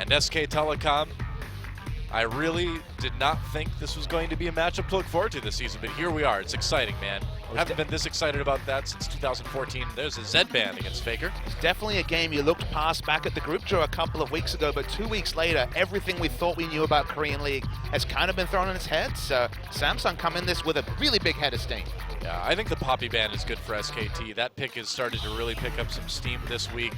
And SK Telecom, I really did not think this was going to be a matchup to look forward to this season, but here we are. It's exciting, man. I haven't been this excited about that since 2014. There's a Z-Band against Faker. It's definitely a game you looked past back at the group draw a couple of weeks ago, but 2 weeks later, everything we thought we knew about Korean League has kind of been thrown on its head. So Samsung come in this with a really big head of steam. Yeah, I think the Poppy Band is good for SKT. That pick has started to really pick up some steam this week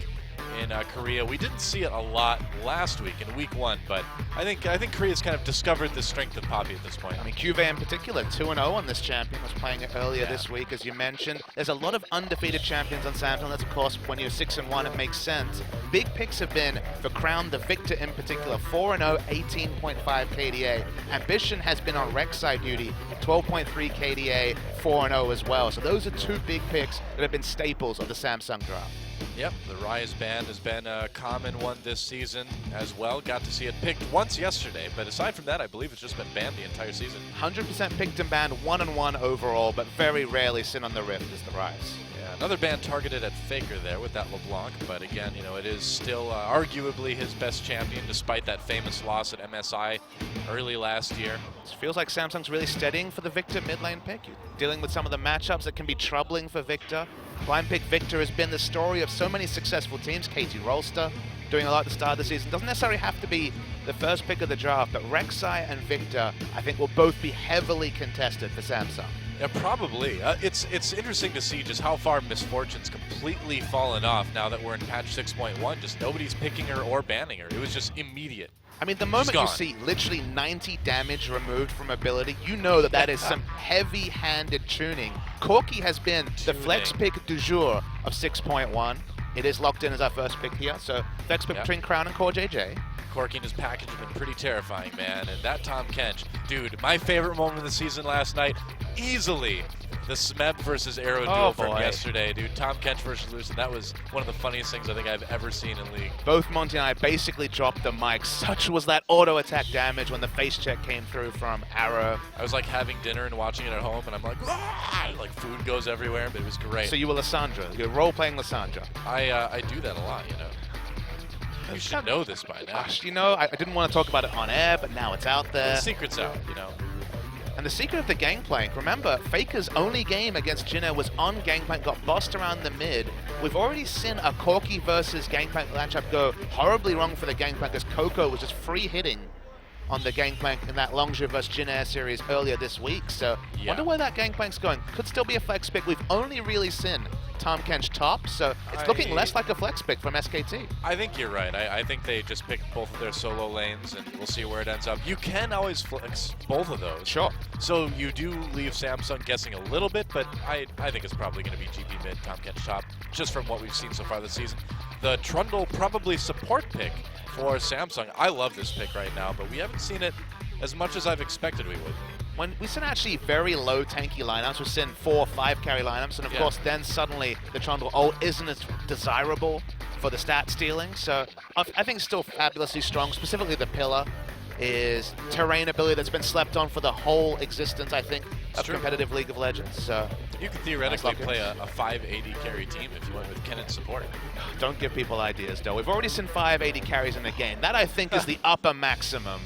in Korea. We didn't see it a lot last week in week 1, but I think Korea's kind of discovered the strength of Poppy at this point. I mean, QV in particular, 2-0 on this champion, was playing it earlier this week, as you mentioned. There's a lot of undefeated champions on Samsung. That's, of course, when you're 6-1, it makes sense. Big picks have been for Crown, the Victor in particular, 4-0, 18.5 KDA. Ambition has been on Rek'Sai duty, 12.3 KDA, 4-0 as well. So those are 2 big picks that have been staples of the Samsung draft. Yep, the Riot Band has been a common one this season as well. Got to see it picked once yesterday, but aside from that, I believe it's just been banned the entire season. 100% picked and banned, 1-1 overall, but very rarely sin on the Rift is the Rise. Yeah, another ban targeted at Faker there with that LeBlanc, but again, you know, it is still arguably his best champion despite that famous loss at MSI early last year. It feels like Samsung's really steadying for the Victor mid lane pick. You're dealing with some of the matchups that can be troubling for Victor. Blind pick Victor has been the story of so many successful teams. KT Rolster doing a lot at the start of the season. Doesn't necessarily have to be the first pick of the draft, but Rek'Sai and Victor, I think, will both be heavily contested for Samsung. Yeah, probably. It's interesting to see just how far Misfortune's completely fallen off now that we're in patch 6.1. Just nobody's picking her or banning her. It was just immediate. I mean, the moment you see literally 90 damage removed from ability, you know that that is some heavy-handed tuning. Corki has been the flex pick du jour of 6.1. It is locked in as our first pick here, so flex pick between Crown and Core JJ. Corki and his package have been pretty terrifying, man. And that Tahm Kench, dude, my favorite moment of the season last night, easily the Smeb versus Arrow duel from yesterday, dude. Tahm Kench versus Lucen, that was one of the funniest things I think I've ever seen in League. Both Monty and I basically dropped the mic. Such was that auto attack damage when the face check came through from Arrow. I was like having dinner and watching it at home, and I'm like, ah! Like food goes everywhere, but it was great. So you were Lissandra. You're role-playing Lissandra. I do that a lot, you know. You should know this by now. Gosh, you know, I didn't want to talk about it on air, but now it's out there. The secret's out, you know. And the secret of the Gangplank, remember, Faker's only game against Jinna was on Gangplank, got bossed around the mid. We've already seen a Corki versus Gangplank matchup go horribly wrong for the Gangplank, as Coco was just free hitting on the Gangplank in that Longzhi versus Jinna series earlier this week. So, wonder where that Gangplank's going. Could still be a flex pick. We've only really seen Tahm Kench top, so it's looking less like a flex pick from SKT. I think you're right. I think they just picked both of their solo lanes, and we'll see where it ends up. You can always flex both of those. Sure. So you do leave Samsung guessing a little bit, but I think it's probably going to be GP mid, Tahm Kench top, just from what we've seen so far this season. The Trundle probably support pick for Samsung. I love this pick right now, but we haven't seen it as much as I've expected we would. When we seen actually very low tanky lineups, we've seen 4 or 5 carry lineups, and of course then suddenly the Trundle ult isn't as desirable for the stat stealing. So I think it's still fabulously strong. Specifically the Pillar is terrain ability that's been slept on for the whole existence, I think, of competitive League of Legends. So you could theoretically play a 580 carry team if you went with Kennen support. Don't give people ideas, though. We've already seen 580 carries in a game. That, I think, is the upper maximum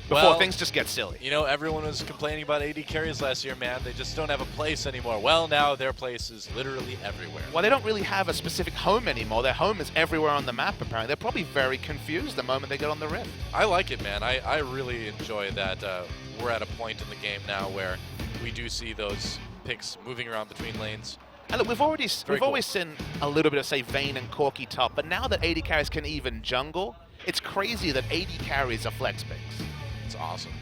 before things just get silly. You know, everyone was complaining about 80 carries last year, man. They just don't have a place anymore. Well, now their place is literally everywhere. Well, they don't really have a specific home anymore. Their home is everywhere on the map, apparently. They're probably very confused the moment they get on the Rift. I like it, man. I really enjoy that we're at a point in the game now where we do see those picks moving around between lanes. And look, we've always seen a little bit of, say, Vayne and Corki top, but now that 80 carries can even jungle, it's crazy that 80 carries are flex picks. It's awesome.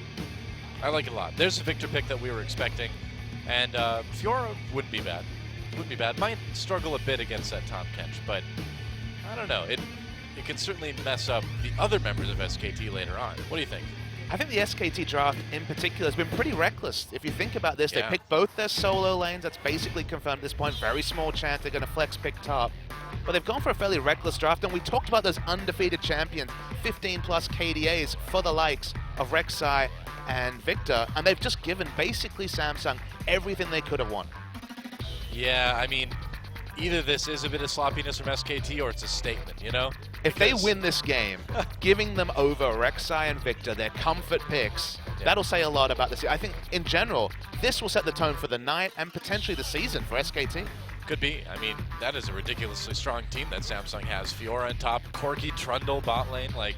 I like it a lot. There's a Victor pick that we were expecting, and Fiora wouldn't be bad. Wouldn't be bad. Might struggle a bit against that Tahm Kench, but I don't know. It can certainly mess up the other members of SKT later on. What do you think? I think the SKT draft in particular has been pretty reckless. If you think about this, they picked both their solo lanes. That's basically confirmed at this point. Very small chance they're going to flex pick top. But they've gone for a fairly reckless draft, and we talked about those undefeated champions, 15+ KDAs for the likes of Rek'Sai and Victor, and they've just given basically Samsung everything they could have won. Yeah, I mean, either this is a bit of sloppiness from SKT or it's a statement, you know? If they win this game, giving them over Rek'Sai and Victor, their comfort picks, that'll say a lot about this. I think, in general, this will set the tone for the night and potentially the season for SKT. Could be. I mean, that is a ridiculously strong team that Samsung has. Fiora on top, Corki, Trundle, bot lane. Like,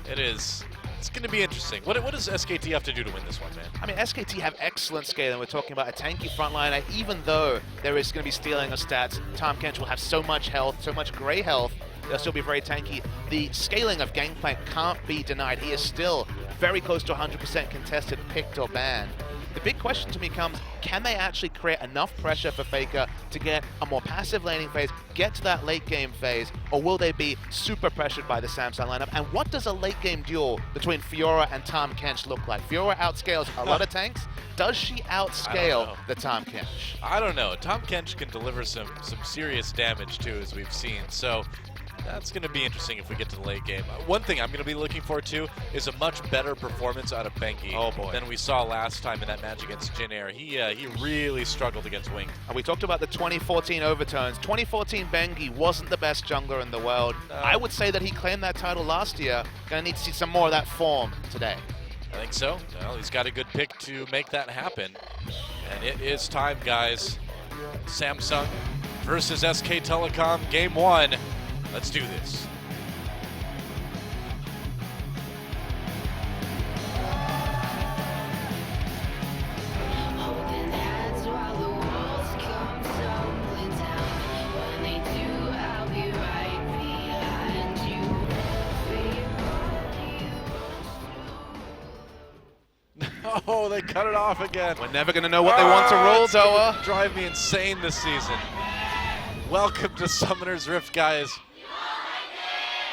it is... It's going to be interesting. What does SKT have to do to win this one, man? I mean, SKT have excellent scaling. We're talking about a tanky frontliner. Even though there is going to be stealing of stats, Tahm Kench will have so much health, so much gray health, they'll still be very tanky. The scaling of Gangplank can't be denied. He is still very close to 100% contested, picked or banned. The big question to me comes, can they actually create enough pressure for Faker to get a more passive laning phase, get to that late game phase, or will they be super pressured by the Samsung lineup? And what does a late game duel between Fiora and Tahm Kench look like? Fiora outscales a lot of tanks. Does she outscale the Tahm Kench? I don't know. Tahm Kench can deliver some serious damage too, as we've seen. So that's going to be interesting if we get to the late game. One thing I'm going to be looking forward to is a much better performance out of Bengi than we saw last time in that match against Jin Air. He really struggled against Wing. And we talked about the 2014 overtones. 2014 Bengi wasn't the best jungler in the world. I would say that he claimed that title last year. Going to need to see some more of that form today. I think so. Well, he's got a good pick to make that happen. And it is time, guys. Samsung versus SK Telecom, game 1. Let's do this. Oh, they cut it off again. We're never going to know what they want to roll, Doa. Drive me insane this season. Welcome to Summoner's Rift, guys.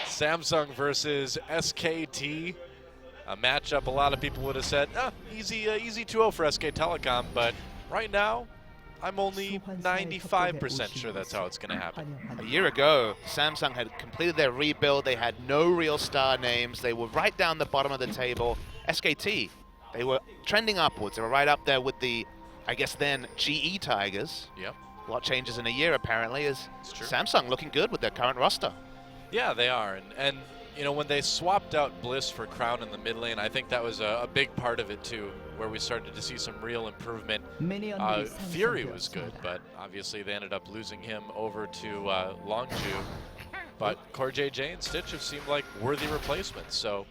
Samsung versus SKT, a matchup a lot of people would have said, easy 2-0 for SK Telecom, but right now, I'm only 95% sure that's how it's going to happen. A year ago, Samsung had completed their rebuild. They had no real star names. They were right down the bottom of the table. SKT, they were trending upwards. They were right up there with the, I guess then, GE Tigers. Yep. A lot changes in a year, apparently, is Samsung looking good with their current roster. Yeah, they are, and you know, when they swapped out Bliss for Crown in the mid lane, I think that was a big part of it too, where we started to see some real improvement. Fury was good, but obviously they ended up losing him over to Longju. But Core JJ and Stitch have seemed like worthy replacements. So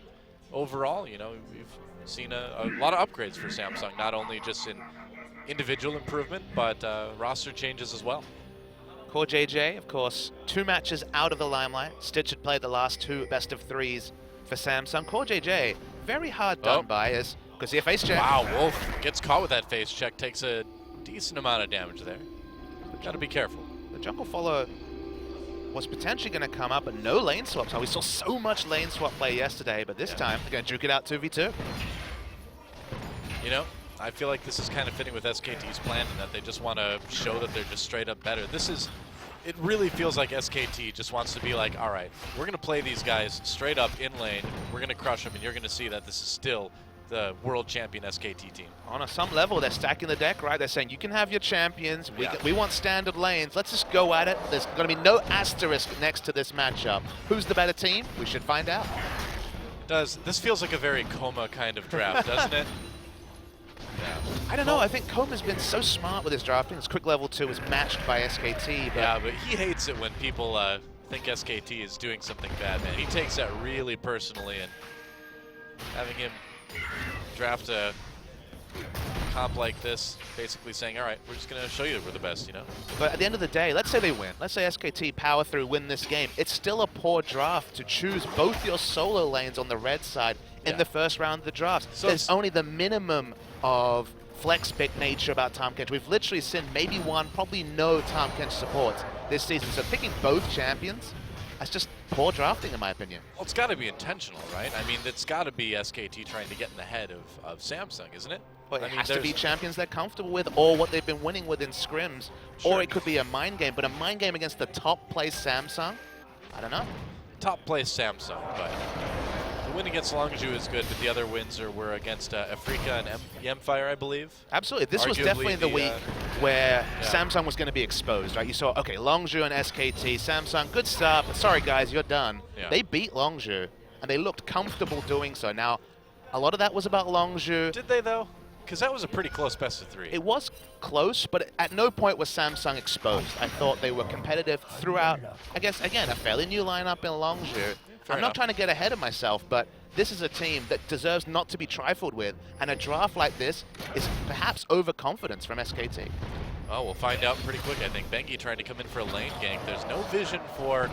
overall, you know, we've seen a lot of upgrades for Samsung, not only just in individual improvement, but roster changes as well. Core JJ, of course, 2 matches out of the limelight. Stitch had played the last 2 best-of-3s for Samsung. Core JJ, very hard done by, because he a face check. Wow, Wolf gets caught with that face check, takes a decent amount of damage there. Gotta be careful. The jungle follow was potentially going to come up, but no lane swaps. We saw so much lane swap play yesterday, but this time they're going to juke it out 2v2. You know, I feel like this is kind of fitting with SKT's plan in that they just want to show that they're just straight up better. It really feels like SKT just wants to be like, all right, we're going to play these guys straight up in lane. We're going to crush them, and you're going to see that this is still the world champion SKT team. On some level, they're stacking the deck, right? They're saying, you can have your champions. We want standard lanes. Let's just go at it. There's going to be no asterisk next to this matchup. Who's the better team? We should find out. This feels like a very Coma kind of draft, doesn't it? Yeah. I don't know. I think Koma's been so smart with his drafting. His quick level 2 is matched by SKT. But yeah, but he hates it when people think SKT is doing something bad, man. He takes that really personally, and having him draft a comp like this, basically saying, all right, we're just going to show you that we're the best, you know? But at the end of the day, let's say they win. Let's say SKT power through, win this game. It's still a poor draft to choose both your solo lanes on the red side in the first round of the draft. So there's only the minimum of flex pick nature about Tahm Kench. We've literally seen maybe one, probably no Tahm Kench supports this season. So picking both champions, that's just poor drafting in my opinion. Well, it's got to be intentional, right? I mean, it's got to be SKT trying to get in the head of Samsung, isn't it? Well, it has to be champions they're comfortable with, or what they've been winning with in scrims, or it could be a mind game. But a mind game against the top place Samsung, I don't know. Top place Samsung, but win against Longzhu is good, but the other wins were against Afrika and Yemfire, I believe. Absolutely. This was Arguably definitely the week where Samsung was going to be exposed, right? You saw, okay, Longzhu and SKT, Samsung, good start, but sorry guys, you're done. Yeah. They beat Longzhu, and they looked comfortable doing so. Now, a lot of that was about Longzhu. Did they, though? Because that was a pretty close best of 3. It was close, but at no point was Samsung exposed. I thought they were competitive throughout, I guess, again, a fairly new lineup in Longzhu. I'm not trying to get ahead of myself, but this is a team that deserves not to be trifled with, and a draft like this is perhaps overconfidence from SKT. Oh, we'll find out pretty quick, I think. Bengi trying to come in for a lane gank. There's no vision for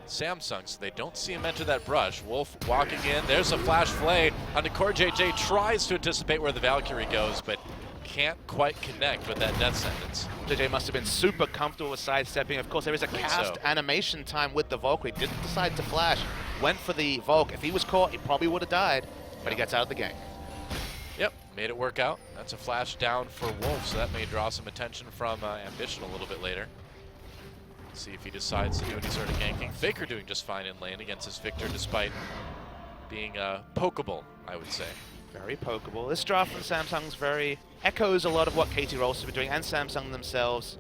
Samsung, so they don't see him enter that brush. Wolf walking in. There's a flash flay onto Core JJ. Tries to anticipate where the Valkyrie goes, but can't quite connect with that death sentence. JJ must have been super comfortable with sidestepping. Of course, there is a cast animation time with the Valkyrie. Didn't decide to flash. Went for the Valk. If he was caught, he probably would have died, but he gets out of the game. Yep, made it work out. That's a flash down for Wolf, so that may draw some attention from Ambition a little bit later. See if he decides to do any sort of ganking. Faker doing just fine in lane against his Victor, despite being pokeable, I would say. Very pokeable. This draft from Samsung's very echoes a lot of what KT Rolls have been doing, and Samsung themselves.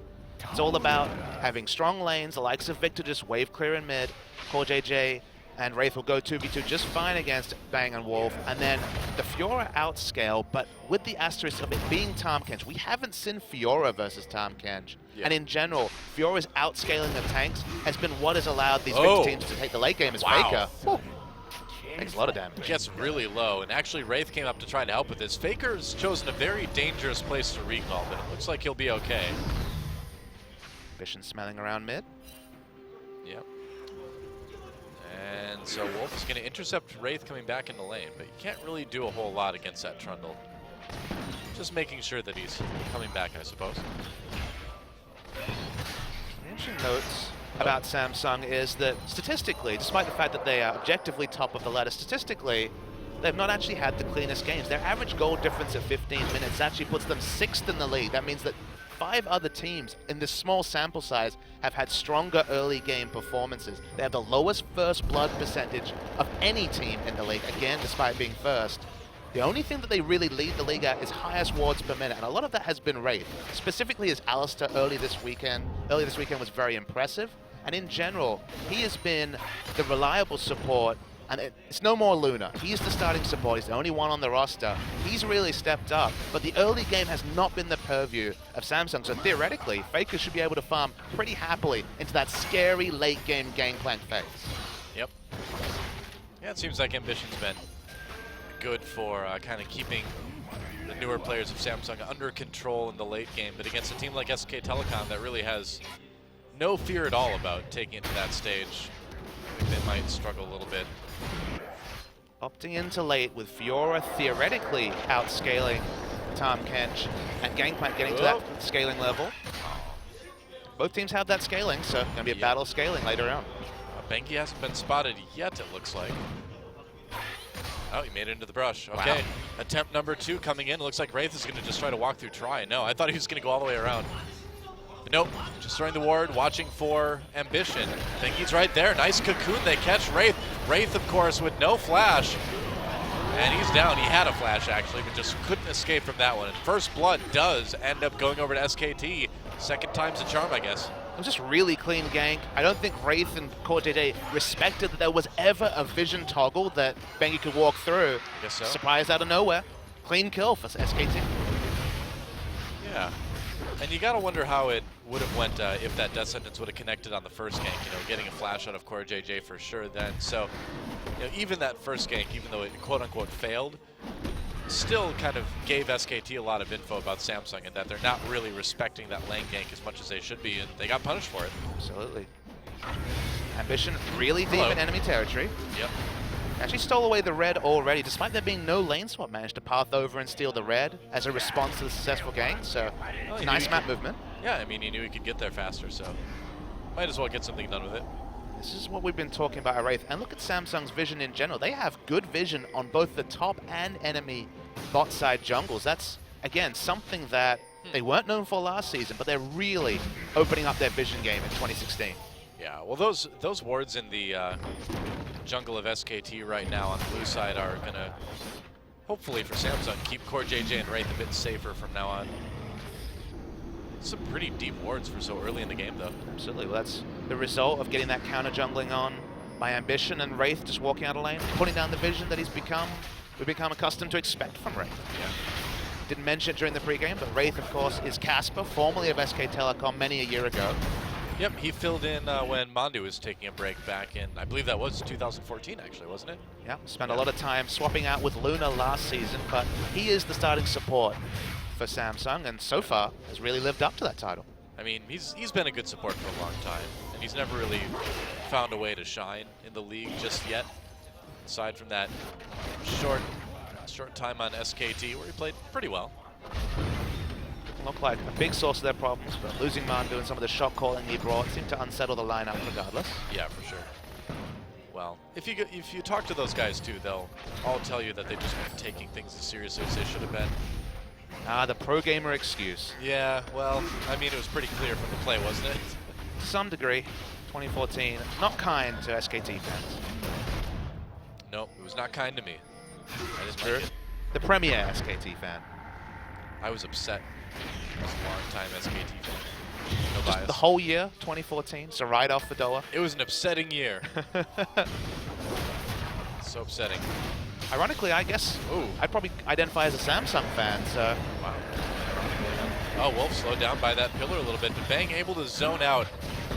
It's all about having strong lanes, the likes of Victor just wave clear in mid. Core JJ and Wraith will go 2v2 just fine against Bang and Wolf. And then the Fiora outscale, but with the asterisk of it being Tahm Kench. We haven't seen Fiora versus Tahm Kench. Yeah. And in general, Fiora's outscaling the tanks has been what has allowed these Victor teams to take the late game as Faker. Whew. Takes a lot of damage. Gets really low, and actually Wraith came up to try to help with this. Faker's chosen a very dangerous place to recall, but it looks like he'll be okay. Ambition smelling around mid. Yep. And so Wolf is going to intercept Wraith coming back in the lane, but you can't really do a whole lot against that Trundle. Just making sure that he's coming back, I suppose. Interesting notes about Samsung is that statistically, despite the fact that they are objectively top of the ladder, statistically, they've not actually had the cleanest games. Their average goal difference at 15 minutes actually puts them 6th in the league. That means that 5 other teams in this small sample size have had stronger early game performances. They have the lowest first blood percentage of any team in the league, again, despite being first. The only thing that they really lead the league at is highest wards per minute, and a lot of that has been Wraith. Specifically as Alistair early this weekend was very impressive, and in general, he has been the reliable support, and it's no more Luna. He's the starting support, he's the only one on the roster. He's really stepped up, but the early game has not been the purview of Samsung, so theoretically, Faker should be able to farm pretty happily into that scary late game gangplank phase. Yep. Yeah, it seems like Ambition's been good for kind of keeping the newer players of Samsung under control in the late game, but against a team like SK Telecom that really has no fear at all about taking it to that stage, I think they might struggle a little bit. Opting into late with Fiora theoretically outscaling Tahm Kench and Gangplank getting to that scaling level. Both teams have that scaling, so going to be a battle scaling later on. Bengi hasn't been spotted yet, it looks like. Oh, he made it into the brush. Okay, wow. Attempt number 2 coming in. Looks like Wraith is going to just try to walk through try. No, I thought he was going to go all the way around. But nope, just throwing the ward, watching for Ambition. Bengi's right there. Nice cocoon. They catch Wraith. Wraith, of course, with no flash. And he's down. He had a flash, actually, but just couldn't escape from that one. And First Blood does end up going over to SKT. Second time's a charm, I guess. It was just really clean gank. I don't think Wraith and Core JJ respected that there was ever a vision toggle that Bengi could walk through. Guess so. Surprise out of nowhere. Clean kill for SKT. Yeah. And you gotta wonder how it would have went if that death sentence would have connected on the first gank. You know, getting a flash out of Core JJ for sure then. So, you know, even that first gank, even though it quote-unquote failed, still kind of gave SKT a lot of info about Samsung and that they're not really respecting that lane gank as much as they should be, and they got punished for it. Absolutely. Ambition really deep in enemy territory. Yep. Actually stole away the red already, despite there being no lane swap, managed to path over and steal the red as a response to the successful gank, so nice map movement. Yeah, I mean, he knew he could get there faster, so might as well get something done with it. This is what we've been talking about at Wraith, and look at Samsung's vision in general. They have good vision on both the top and enemy bot side jungles. That's, again, something that they weren't known for last season, but they're really opening up their vision game in 2016. Yeah, well, those wards in the jungle of SKT right now on the blue side are going to, hopefully for Samsung, keep Core JJ and Wraith a bit safer from now on. Some pretty deep wards for so early in the game, though. Absolutely. Well, that's the result of getting that counter jungling on by Ambition, and Wraith just walking out of lane, putting down the vision that we've become accustomed to expect from Wraith. Yeah. Didn't mention it during the pregame, but Wraith, of course, is Casper, formerly of SK Telecom many a year ago. Yep, he filled in when Mandu was taking a break back in, I believe that was 2014 actually, wasn't it? Yeah, spent a lot of time swapping out with Luna last season, but he is the starting support for Samsung, and so far has really lived up to that title. I mean, he's been a good support for a long time, and he's never really found a way to shine in the league just yet, aside from that short time on SKT where he played pretty well. Look like a big source of their problems, but losing Mandu and some of the shot calling he brought seemed to unsettle the lineup regardless. Yeah, for sure. Well, if you talk to those guys too, they'll all tell you that they just weren't taking things as seriously as they should have been. Ah, the pro gamer excuse. Yeah, well, I mean, it was pretty clear from the play, wasn't it? To some degree, 2014, not kind to SKT fans. Nope, it was not kind to me. I didn't like it. The premier SKT fan. I was upset. I was a long-time SKT fan. No Just bias. the whole year, 2014, so right off the door. It was an upsetting year. So upsetting. Ironically, I guess I'd probably identify as a Samsung fan, so... Wow. Oh, Wolf slowed down by that pillar a little bit, but Bang able to zone out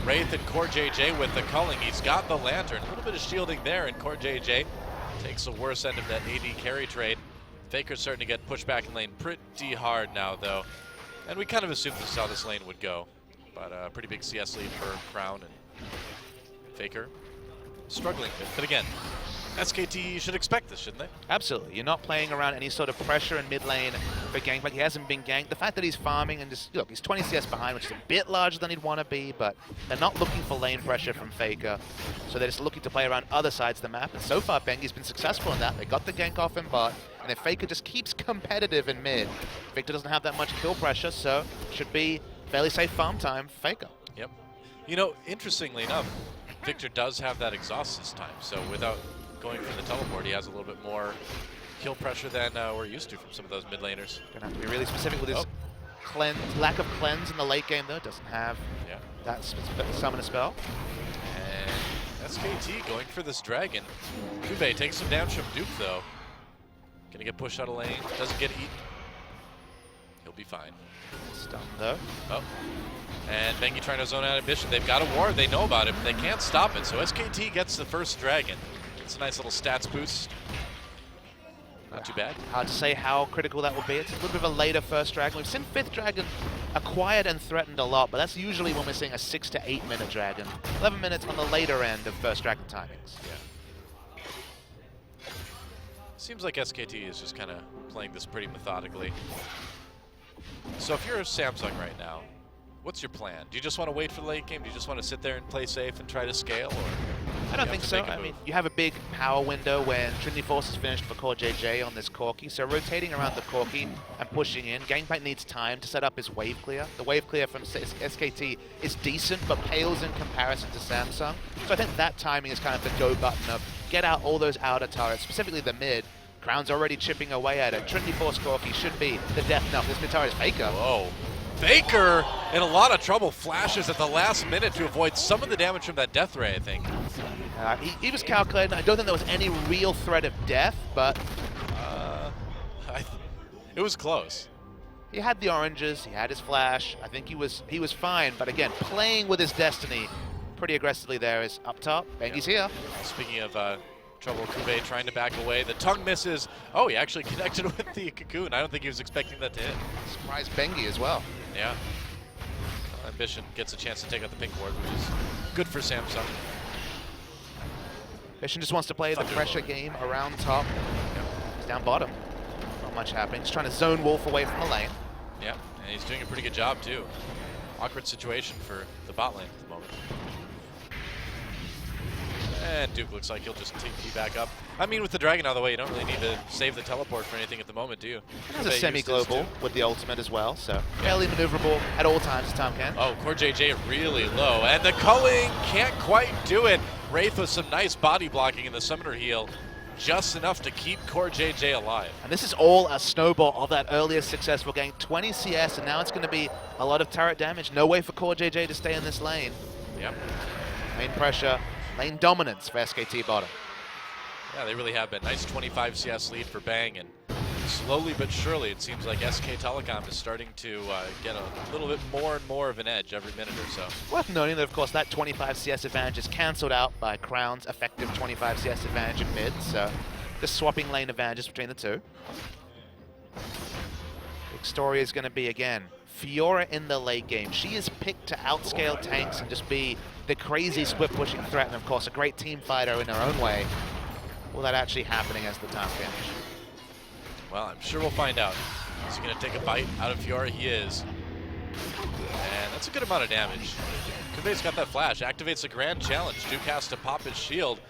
Wraith and Core JJ with the culling. He's got the Lantern. A little bit of shielding there, and Core JJ takes the worst end of that AD carry trade. Faker's starting to get pushed back in lane pretty hard now, though. And we kind of assumed this is how this lane would go. But a pretty big CS lead for Crown and Faker. Struggling a bit. But again, SKT should expect this, shouldn't they? Absolutely. You're not playing around any sort of pressure in mid lane for Gangplank. He hasn't been ganked. The fact that he's farming and just, look, he's 20 CS behind, which is a bit larger than he'd want to be, but they're not looking for lane pressure from Faker. So they're just looking to play around other sides of the map. And so far, Bengi's been successful in that. They got the gank off in bot, and if Faker just keeps competitive in mid, Victor doesn't have that much kill pressure, so should be fairly safe farm time for Faker. Yep. You know, interestingly enough, Victor does have that exhaust this time, so without going for the teleport, he has a little bit more kill pressure than we're used to from some of those mid laners. Gonna have to be really specific with his lack of cleanse in the late game, though. Doesn't have that summon a spell. And SKT going for this dragon. Kube takes some damage from Duke, though. Gonna get pushed out of lane. Doesn't get eaten. He'll be fine. Stunned, though. Oh. And Bengi trying to zone out Ambition. They've got a ward. They know about it, but they can't stop it. So SKT gets the first dragon. It's a nice little stats boost. Not too bad. Hard to say how critical that will be. It's a little bit of a later first dragon. We've seen 5th dragon acquired and threatened a lot, but that's usually when we're seeing a 6 to 8 minute dragon. 11 minutes on the later end of first dragon timings. Yeah. Seems like SKT is just kind of playing this pretty methodically. So if you're a Samsung right now, what's your plan? Do you just want to wait for the late game? Do you just want to sit there and play safe and try to scale? Or I don't think so. I mean, you have a big power window when Trinity Force is finished for Core JJ on this Corki, so rotating around the Corki and pushing in. Gangplank needs time to set up his wave clear. The wave clear from SKT is decent, but pales in comparison to Samsung. So I think that timing is kind of the go button of get out all those outer turrets, specifically the mid. Crown's already chipping away at it. Trinity Force Corki should be the death knell. This mid turret is Faker. Whoa. Faker in a lot of trouble, flashes at the last minute to avoid some of the damage from that death ray, I think. He was calculating. I don't think there was any real threat of death, but it was close. He had the oranges, he had his flash. I think he was fine, but again, playing with his destiny pretty aggressively there is up top. Bengi's here. Speaking of trouble, Kube trying to back away. The tongue misses. Oh, he actually connected with the cocoon. I don't think he was expecting that to hit. Surprised Bengi as well. Yeah. Ambition gets a chance to take out the pink ward, which is good for Samsung. Ambition just wants to play the pressure game around top. He's down bottom. Not much happening. Just trying to zone Wolf away from the lane. Yeah, and he's doing a pretty good job too. Awkward situation for the bot lane at the moment. And Duke looks like he'll just TP back up. I mean, with the Dragon out of the way, you don't really need to save the teleport for anything at the moment, do you? It has a semi-global with the ultimate as well, so fairly maneuverable at all times, Tom Ken. Oh, Core JJ really low, and the culling can't quite do it. Wraith with some nice body blocking in the summoner heal, just enough to keep Core JJ alive. And this is all a snowball of that earlier successful game. 20 CS, and now it's going to be a lot of turret damage. No way for Core JJ to stay in this lane. Yep. Main pressure, lane dominance for SKT bottom. Yeah, they really have been. Nice 25 CS lead for Bang, and slowly but surely it seems like SK Telecom is starting to get a little bit more and more of an edge every minute or so. Worth noting that, of course, that 25 CS advantage is cancelled out by Crown's effective 25 CS advantage in mid, so just swapping lane advantages between the two. Big story is going to be, again, Fiora in the late game. She is picked to outscale tanks and just be the crazy split pushing threat, and of course a great team fighter in her own way. Will that actually happen against the Tom Ken? Well, I'm sure we'll find out. Is he going to take a bite out of Fiora? He is. And that's a good amount of damage. Kuve's got that flash, activates the grand challenge. Duke has to pop his shield.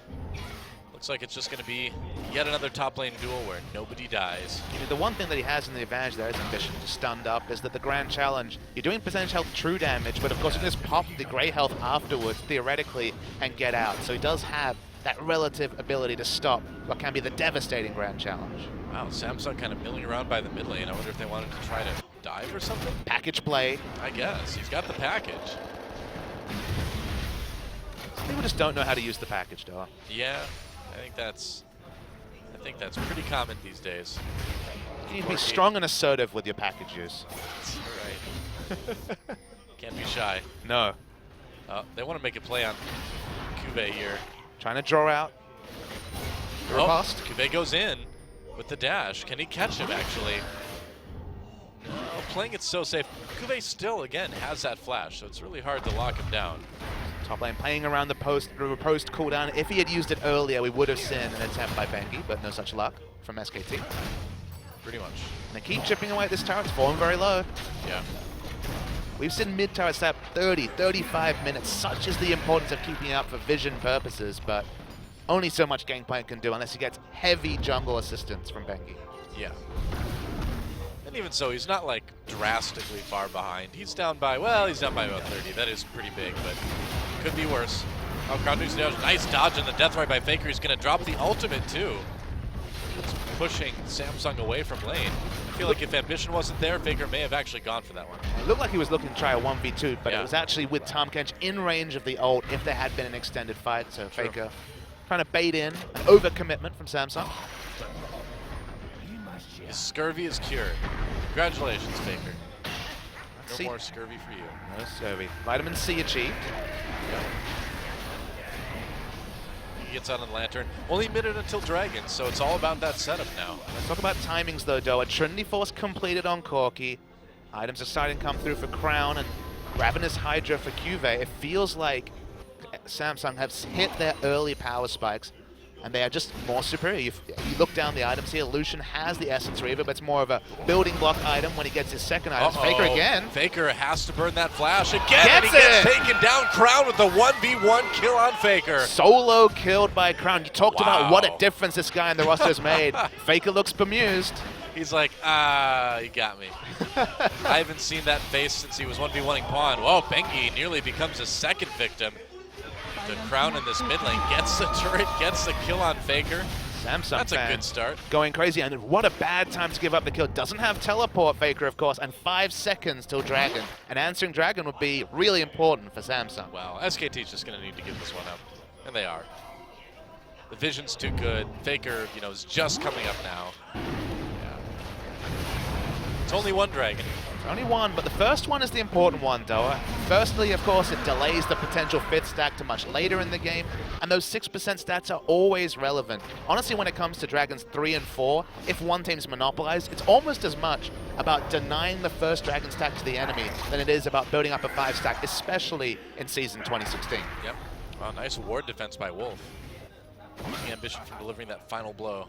Looks like it's just going to be yet another top lane duel where nobody dies. You know, the one thing that he has in the advantage there is ambition, just stunned up, is that the grand challenge, you're doing percentage health true damage, but of course you can just pop the grey health afterwards, theoretically, and get out. So he does have that relative ability to stop what can be the devastating grand challenge. Wow, Samsung kind of milling around by the mid lane. I wonder if they wanted to try to dive or something? Package play. I guess. He's got the package. People just don't know how to use the package, though. Yeah, I think that's pretty common these days. You need to be strong and assertive with your package use. Right. Can't be shy. No. They want to make a play on Kuve here. Trying to draw out. Riposte. Kuve goes in with the dash. Can he catch him, actually? No, playing it so safe. Kuve still, again, has that flash, so it's really hard to lock him down. Top lane playing around the post cooldown. If he had used it earlier, we would have seen an attempt by Bengi, but no such luck from SKT. Pretty much. And they keep chipping away at this turret. It's falling very low. Yeah. We've seen mid turrets at 30, 35 minutes. Such is the importance of keeping up for vision purposes, but only so much Gangplank can do unless he gets heavy jungle assistance from Bengi. Yeah. And even so, he's not like drastically far behind. He's down by, well, he's down by about 30. That is pretty big, but could be worse. Oh, crowd news dodge. Nice dodge on the death right by Faker. He's going to drop the ultimate too. It's pushing Samsung away from lane. I feel like if ambition wasn't there, Faker may have actually gone for that one. It looked like he was looking to try a 1v2, but it was actually with Tahm Kench in range of the ult if there had been an extended fight. So Faker trying to bait in an overcommitment from Samsung. His scurvy is cured. Congratulations, Faker. No more scurvy for you. No scurvy. Vitamin C achieved. Yep. He gets out on the Lantern. Only a minute until Dragon, so it's all about that setup now. Let's talk about timings though, Doa. Trinity Force completed on Corki. Items are starting to come through for Crown and Ravenous Hydra for Cuve. It feels like Samsung have hit their early power spikes and they are just more superior. You look down the items here, Lucian has the Essence Reaver, but it's more of a building block item when he gets his second item. Faker again. Faker has to burn that flash again, and he gets taken down. Crown with the 1v1 kill on Faker. Solo killed by Crown. You talked about what a difference this guy in the roster has made. Faker looks bemused. He's like, he got me. I haven't seen that face since he was 1v1ing Pawn. Whoa, Bengi nearly becomes a second victim. The Crown in this mid lane gets the turret, gets the kill on Faker. Samsung That's a good start. Going crazy, and what a bad time to give up the kill. Doesn't have teleport, Faker, of course, and 5 seconds till Dragon. And answering Dragon would be really important for Samsung. Well, SKT's just going to need to give this one up, and they are. The vision's too good. Faker, is just coming up now. Yeah. It's only one Dragon. Only one, but the first one is the important one, Doa. Firstly, of course, it delays the potential 5th stack to much later in the game, and those 6% stats are always relevant. Honestly, when it comes to Dragons 3 and 4, if one team's monopolized, it's almost as much about denying the first Dragon stack to the enemy than it is about building up a 5 stack, especially in Season 2016. Yep. Well, nice ward defense by Wolf. The ambition from delivering that final blow.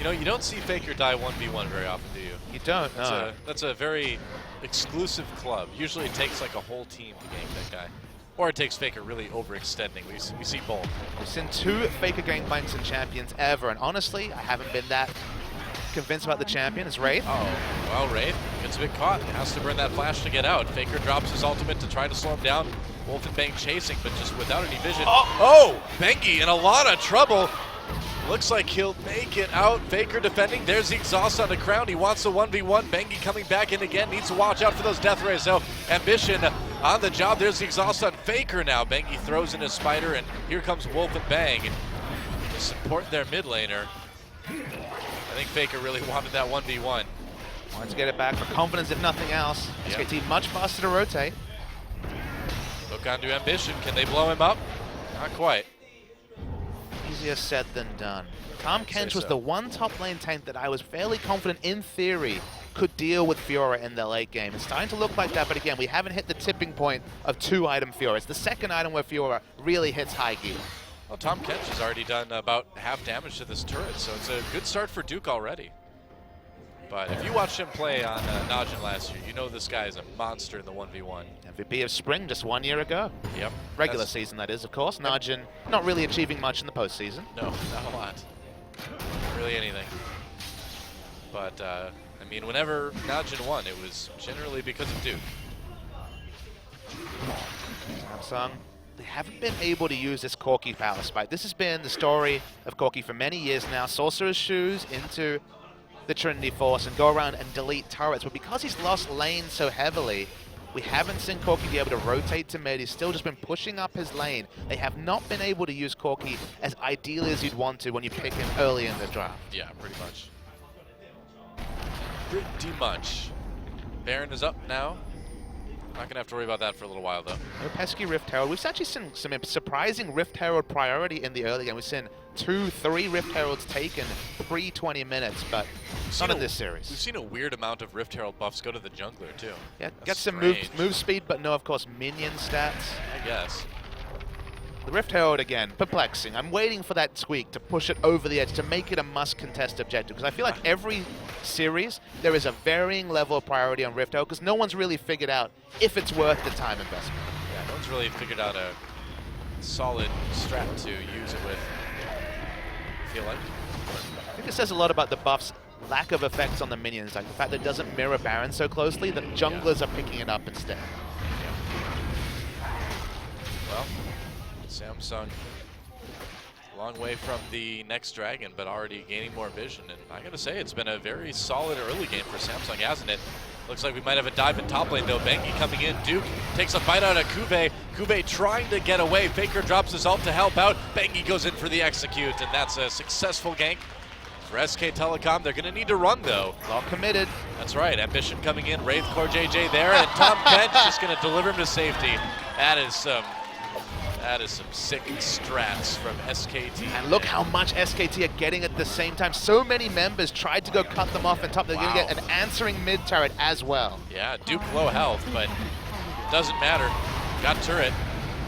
You don't see Faker die 1v1 very often, do you? You don't, no. That's a very exclusive club. Usually it takes like a whole team to gank that guy. or it takes Faker really overextending. We see both. We've seen 2 Faker Gangplanks in Champions ever, and honestly, I haven't been that convinced about the champion. It's Wraith. Oh, well, Wraith gets a bit caught. Has to burn that flash to get out. Faker drops his ultimate to try to slow him down. Wolf and Bang chasing, but just without any vision. Oh, Bengi in a lot of trouble. Looks like he'll make it out. Faker defending. There's the exhaust on the crown. He wants a 1v1. Bengi coming back in again. Needs to watch out for those death rays. So Ambition on the job. There's the exhaust on Faker now. Bengi throws in his spider, and here comes Wolf and Bang to support their mid laner. I think Faker really wanted that 1v1. Wanted to get it back for confidence, if nothing else. Yep. SKT much faster to rotate. Look onto Ambition. Can they blow him up? Not quite. Easier said than done. Tahm Kench was the one top lane tank that I was fairly confident, in theory, could deal with Fiora in the late game. It's starting to look like that, but again, we haven't hit the tipping point of 2-item Fiora. It's the second item where Fiora really hits high gear. Well, Tahm Kench has already done about half damage to this turret, so it's a good start for Duke already. But if you watched him play on Najin last year, you know this guy is a monster in the 1v1. MVP of Spring just 1 year ago. Yep. Regular season, that is, of course. Najin not really achieving much in the postseason. No, not a lot. Not really anything. But, I mean, whenever Najin won, it was generally because of Duke. Samsung, they haven't been able to use this Corki power spike. This has been the story of Corki for many years now. Sorcerer's Shoes into the Trinity Force and go around and delete turrets. But because he's lost lane so heavily, we haven't seen Corki be able to rotate to mid. He's still just been pushing up his lane. They have not been able to use Corki as ideally as you'd want to when you pick him early in the draft. Yeah, pretty much. Pretty much. Baron is up now. Not going to have to worry about that for a little while, though. No pesky Rift Herald. We've actually seen some surprising Rift Herald priority in the early game. We've seen 2-3 Rift Heralds taken pre-20 minutes, but not in this series. We've seen a weird amount of Rift Herald buffs go to the jungler, too. Yeah, That's get some strange. move speed, but no, of course, minion stats. I guess. The Rift Herald, again, perplexing. I'm waiting for that tweak to push it over the edge, to make it a must-contest objective, because I feel like every series, there is a varying level of priority on Rift Herald, because no one's really figured out if it's worth the time investment. Yeah, no one's really figured out a solid strat to use it with, I feel like. I think it says a lot about the buff's lack of effects on the minions, like the fact that it doesn't mirror Baron so closely that junglers are picking it up instead. Well, Samsung, long way from the next dragon, but already gaining more vision. And I gotta say, it's been a very solid early game for Samsung, hasn't it? Looks like we might have a dive in top lane, though. Bengi coming in. Duke takes a bite out of Kuve. Kuve trying to get away. Faker drops his ult to help out. Bengi goes in for the execute, and that's a successful gank for SK Telecom. They're going to need to run, though. All committed. That's right. Ambition coming in. Wraith Core JJ there, and Tahm Kench just going to deliver him to safety. That is some sick strats from SKT. And look how much SKT are getting at the same time. So many members tried to go cut them off on top. They're going to get an answering mid turret as well. Yeah, Duke low health, but doesn't matter. Got turret.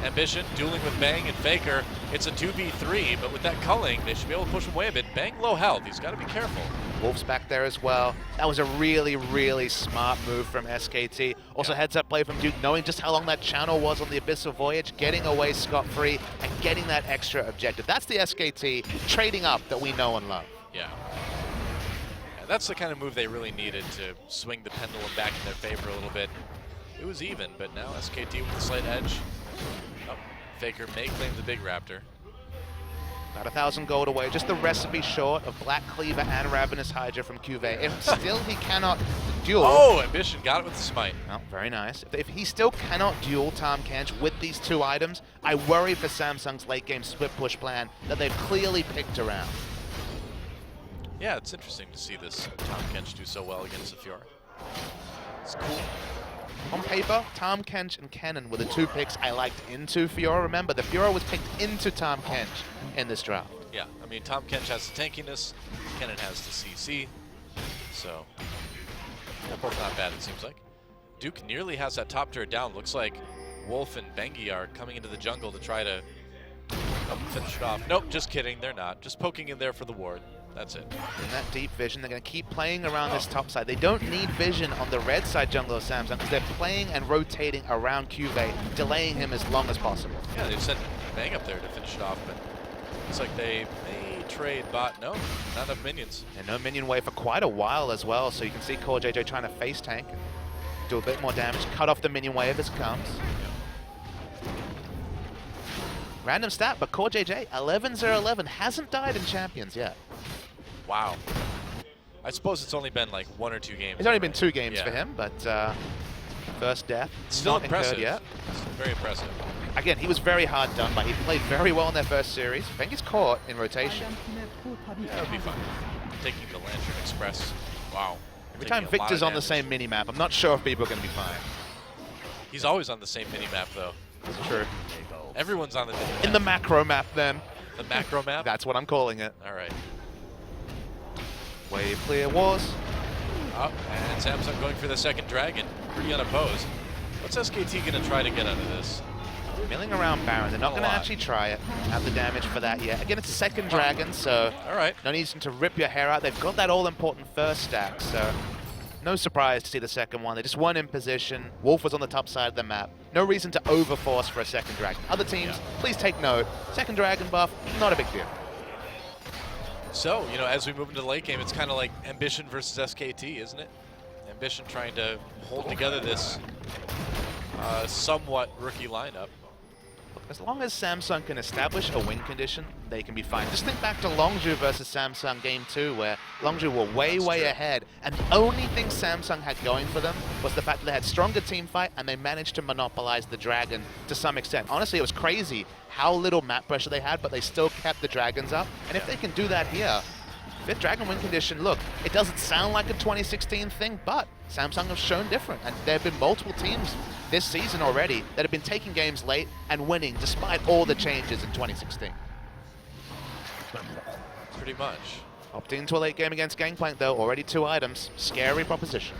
Ambition dueling with Bang and Faker. It's a 2v3, but with that culling, they should be able to push him away a bit. Bang low health. He's got to be careful. Wolf's back there as well. That was a really, really smart move from SKT. Also heads up play from Duke, knowing just how long that channel was on the Abyssal Voyage, getting away scot-free and getting that extra objective. That's the SKT trading up that we know and love. Yeah. That's the kind of move they really needed to swing the pendulum back in their favor a little bit. It was even, but now SKT with a slight edge. Oh, Faker may claim the big raptor. About 1,000 gold away, just the recipe short of Black Cleaver and Ravenous Hydra from Cuve. If still he cannot duel... Oh, Ambition got it with the smite. Oh, very nice. If he still cannot duel Tahm Kench with these 2 items, I worry for Samsung's late game split push plan that they've clearly picked around. Yeah, it's interesting to see this Tahm Kench do so well against the Fiora. It's cool. On paper, Tahm Kench and Kennen were the 2 picks I liked into Fiora. Remember, the Fiora was picked into Tahm Kench in this draft. Yeah, I mean, Tahm Kench has the tankiness, Kennen has the CC, so they're both not bad, it seems like. Duke nearly has that top turret down. Looks like Wolf and Bengi are coming into the jungle to try to finish it off. Nope, just kidding, they're not. Just poking in there for the ward. That's it. In that deep vision, they're going to keep playing around this top side. They don't need vision on the red side jungle of Samsung because they're playing and rotating around Cuvée, delaying him as long as possible. Yeah, they've sent Bang up there to finish it off, but looks like they may trade bot. No, not enough minions. And no minion wave for quite a while as well, so you can see CoreJJ trying to face tank and do a bit more damage, cut off the minion wave as it comes. Random stat, but CoreJJ, 11-0-11, hasn't died in Champions yet. Wow. I suppose it's only been like 1 or 2 games. It's only been 2 games yeah. for him, but first death, Still not impressive. incurred yet. Still very impressive. Again, he was very hard done by. He played very well in their first series. I think he's caught in rotation. That would be fun. Taking the Lantern Express. Wow. Every Taking time a lot Victor's of on the damage. same mini-map, I'm not sure if people are going to be fine. He's always on the same mini-map, though. That's true. Everyone's on the mini-map. In the macro map, then. The macro map? That's what I'm calling it. All right. Wave clear wars. Oh, and Samsung going for the second dragon. Pretty unopposed. What's SKT going to try to get out of this? Milling around Baron. They're not going to actually try it. Have the damage for that yet. Again, it's a second dragon, so all right. no need to rip your hair out. They've got that all-important first stack, so no surprise to see the second one. They just weren't in position. Wolf was on the top side of the map. No reason to overforce for a second dragon. Other teams, please take note. Second dragon buff, not a big deal. So, you know, as we move into the late game, it's kind of like Ambition versus SKT, isn't it? Ambition trying to hold together this somewhat rookie lineup. As long as Samsung can establish a win condition, they can be fine. Just think back to Longzhu versus Samsung Game 2, where Longzhu were way ahead, and the only thing Samsung had going for them was the fact that they had stronger team fight, and they managed to monopolize the Dragon to some extent. Honestly, it was crazy how little map pressure they had, but they still kept the Dragons up, and if they can do that here, 5th Dragon win condition, look, it doesn't sound like a 2016 thing, but Samsung have shown different, and there have been multiple teams this season already that have been taking games late and winning despite all the changes in 2016. Pretty much. Opting into a late game against Gangplank though, already 2 items, scary proposition.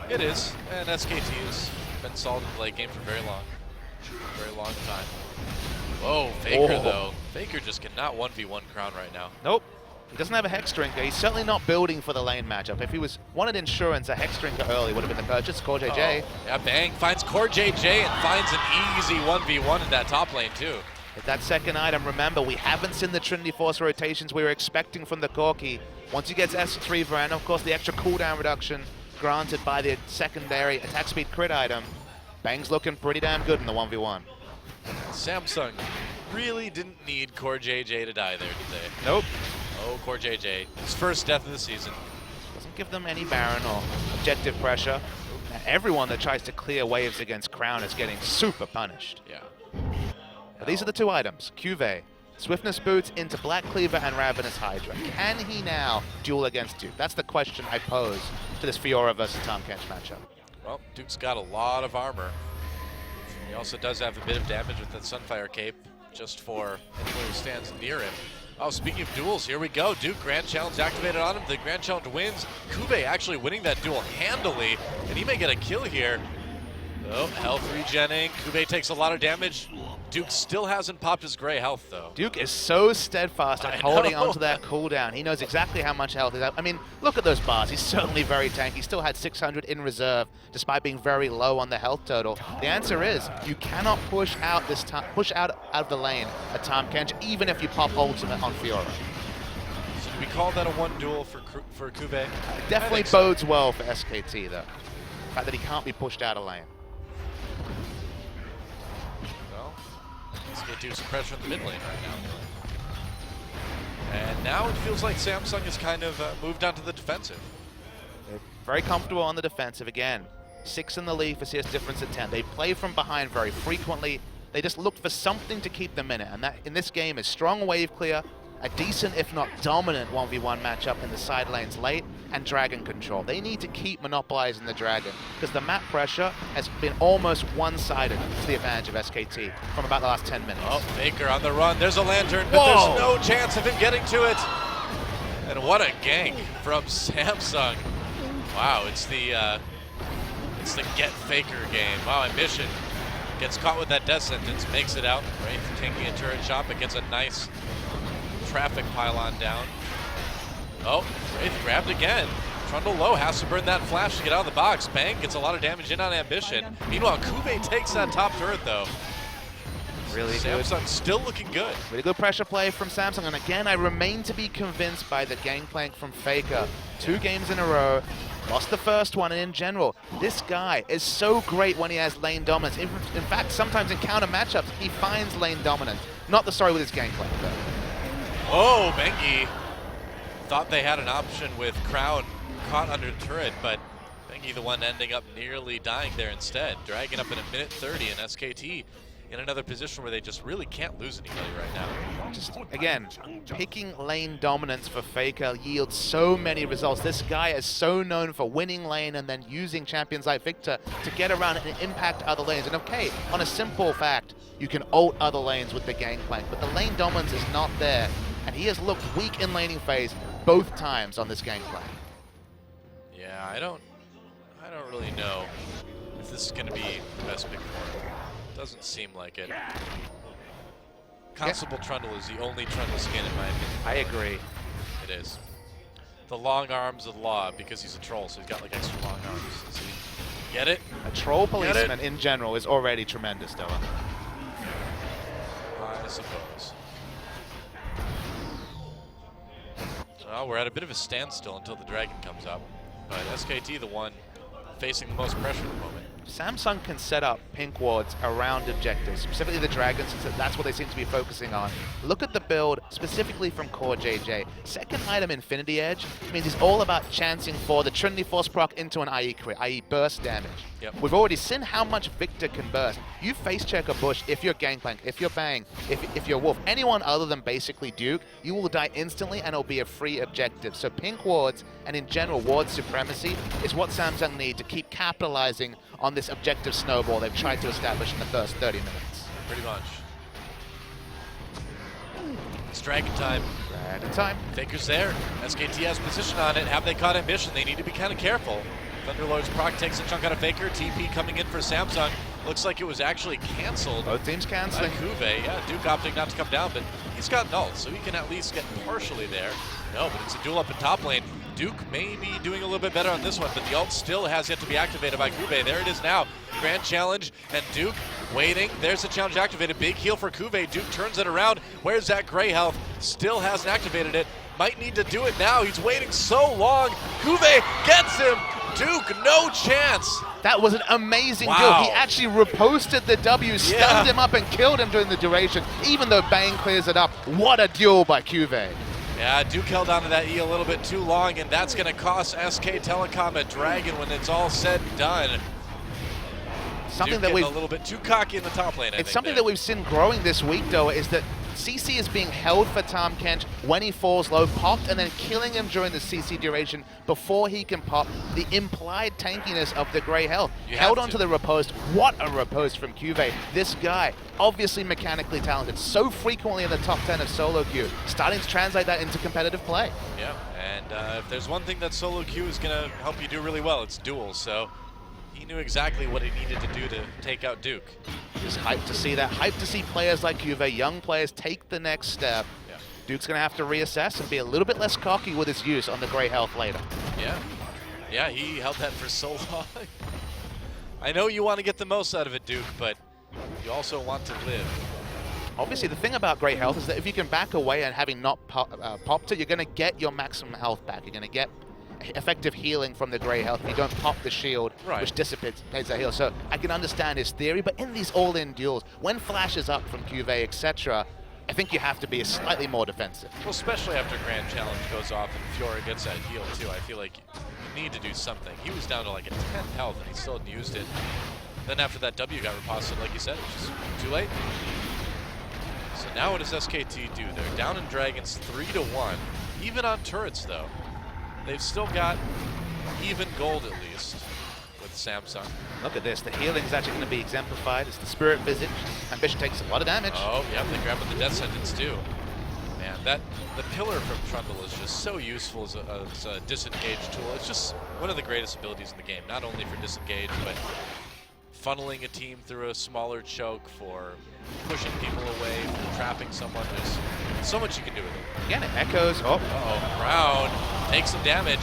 It is, and SKT has been solid in the late game for a very long time. Whoa, Faker though. Faker just cannot 1v1 Crown right now. Nope. He doesn't have a Hex Drinker. He's certainly not building for the lane matchup. If he wanted insurance, a Hex Drinker early would have been the purchase. CoreJJ. Yeah, Bang finds CoreJJ and finds an easy 1v1 in that top lane too. With that second item, remember, we haven't seen the Trinity Force rotations we were expecting from the Corki. Once he gets S3 and of course the extra cooldown reduction granted by the secondary attack speed crit item, Bang's looking pretty damn good in the 1v1. Samsung really didn't need CoreJJ to die there, did they? Nope. Oh, CoreJJ, his first death of the season. Doesn't give them any Baron or objective pressure. Now, everyone that tries to clear waves against Crown is getting super punished. Yeah. But these are the 2 items. Cuvée, Swiftness Boots into Black Cleaver and Ravenous Hydra. Can he now duel against Duke? That's the question I pose to this Fiora versus Tahm Kench matchup. Well, Duke's got a lot of armor. He also does have a bit of damage with that Sunfire Cape, just for anyone who stands near him. Oh, speaking of duels, here we go. Duke, Grand Challenge activated on him. The Grand Challenge wins. Cuvée actually winning that duel handily, and he may get a kill here. Oh, health regenning. Cuvée takes a lot of damage. Duke still hasn't popped his gray health, though. Duke is so steadfast at holding onto that cooldown. He knows exactly how much health is out. I mean, look at those bars. He's certainly very tanky. He still had 600 in reserve, despite being very low on the health total. The answer is, you cannot push out this time, push out of the lane at Tahm Kench, even if you pop ultimate on Fiora. So do we call that a 1 duel for Cuvée? It definitely bodes well for SKT, though. The fact that he can't be pushed out of lane. Let's get some pressure in the mid lane right now. And now it feels like Samsung has kind of moved on to the defensive. They're very comfortable on the defensive again. 6 in the league for CS difference at 10. They play from behind very frequently. They just look for something to keep them in it. And that in this game is strong wave clear, a decent, if not dominant 1v1 matchup in the side lanes late, and dragon control. They need to keep monopolizing the dragon, because the map pressure has been almost one-sided to the advantage of SKT from about the last 10 minutes. Oh, Faker on the run. There's a lantern, but there's no chance of him getting to it. And what a gank from Samsung. Wow, it's the get Faker game. Wow, Ambition gets caught with that death sentence, makes it out. Wraith taking a turret shot, but gets a nice traffic pylon down. Oh, Wraith grabbed again. Trundle low, has to burn that flash to get out of the box. Bang gets a lot of damage in on Ambition. Meanwhile, Kuve takes that top turret though. Really good. Samsung still looking good. Really good pressure play from Samsung, and again, I remain to be convinced by the gangplank from Faker. 2 games in a row, lost the first one, and in general, this guy is so great when he has lane dominance. In fact, sometimes in counter matchups, he finds lane dominance. Not the story with his gangplank, though. Oh, Bengi thought they had an option with Crown caught under turret, but Bengi the one ending up nearly dying there instead. Dragging up in a minute 30, and SKT in another position where they just really can't lose anybody right now. Just, again, picking lane dominance for Faker yields so many results. This guy is so known for winning lane and then using champions like Victor to get around and impact other lanes. And okay, on a simple fact, you can ult other lanes with the gangplank, but the lane dominance is not there. And he has looked weak in laning phase both times on this gangplank. Yeah, I don't really know if this is going to be the best pick for him. Doesn't seem like it. Constable Trundle is the only Trundle skin in my opinion. I agree. It is. The long arms of the law, because he's a troll, so he's got like extra long arms. Does he get it? A troll policeman in general is already tremendous, though. I suppose. Well, we're at a bit of a standstill until the dragon comes up. But SKT, the one facing the most pressure at the moment. Samsung can set up pink wards around objectives, specifically the dragons, since that's what they seem to be focusing on. Look at the build, specifically from Core JJ. Second item, Infinity Edge, means it's all about chancing for the Trinity Force proc into an IE crit, i.e. burst damage. Yep. We've already seen how much Victor can burst. You face check a bush if you're Gangplank, if you're Bang, if you're Wolf, anyone other than basically Duke, you will die instantly and it'll be a free objective. So pink wards, and in general ward supremacy, is what Samsung need to keep capitalizing on this objective snowball they've tried to establish in the first 30 minutes. Pretty much. It's dragon time. Dragon time. Faker's there. SKT has position on it. Have they caught Ambition? They need to be kind of careful. Thunderlord's proc takes a chunk out of Faker. TP coming in for Samsung. Looks like it was actually canceled. Both teams canceling. Kuve, yeah, Duke opting not to come down, but he's got ult, so he can at least get partially there. No, but it's a duel up in top lane. Duke may be doing a little bit better on this one, but the ult still has yet to be activated by Kuve. There it is now. Grand challenge, and Duke waiting. There's the challenge activated. Big heal for Kuve. Duke turns it around. Where's that gray health? Still hasn't activated it. Might need to do it now. He's waiting so long. Kuve gets him. Duke, no chance. That was an amazing Wow. duel. He actually reposted the W, stunned him up and killed him during the duration, even though Bang clears it up. What a duel by Kuve. Yeah, Duke held onto that E a little bit too long, and that's going to cost SK Telecom a dragon when it's all said and done. Something Duke that we've a little bit too cocky in the top lane. It's something that we've seen growing this week, though, is that CC is being held for Tahm Kench when he falls low, popped, and then killing him during the CC duration before he can pop. The implied tankiness of the Grey Health. Held onto the riposte. What a riposte from Kuve. This guy, obviously mechanically talented, so frequently in the top 10 of solo queue, starting to translate that into competitive play. Yeah, and if there's one thing that solo queue is going to help you do really well, it's duels. So he knew exactly what he needed to do to take out Duke. Just hyped to see that. Hyped to see players like Kuve, young players, take the next step. Yeah. Duke's going to have to reassess and be a little bit less cocky with his use on the Grey Health later. Yeah. Yeah, he held that for so long. I know you want to get the most out of it, Duke, but you also want to live. Obviously, the thing about Grey Health is that if you can back away and having not popped it, you're going to get your maximum health back. You're going to get effective healing from the Grey Health if you don't pop the shield, which dissipates that heal. So I can understand his theory, but in these all-in duels, when flash is up from Kuve, etc., I think you have to be slightly more defensive. Well, especially after Grand Challenge goes off and Fiora gets that heal too. I feel like you need to do something. He was down to like a 10th health and he still hadn't used it. Then after that W got riposted, like you said, it's just too late. So now what does SKT do? They're down in Dragons 3-1. Even on turrets though. They've still got even gold at least with Samsung. Look at this. The healing is actually going to be exemplified. It's the Spirit Visage. Ambition takes a lot of damage. Oh, yeah, they grab the death sentence too. Man, the pillar from Trundle is just so useful as a disengage tool. It's just one of the greatest abilities in the game, not only for disengage, but funneling a team through a smaller choke, for pushing people away, for trapping someone. There's So much you can do with it. Again, it echoes. Oh, Uh-oh. Brown takes some damage.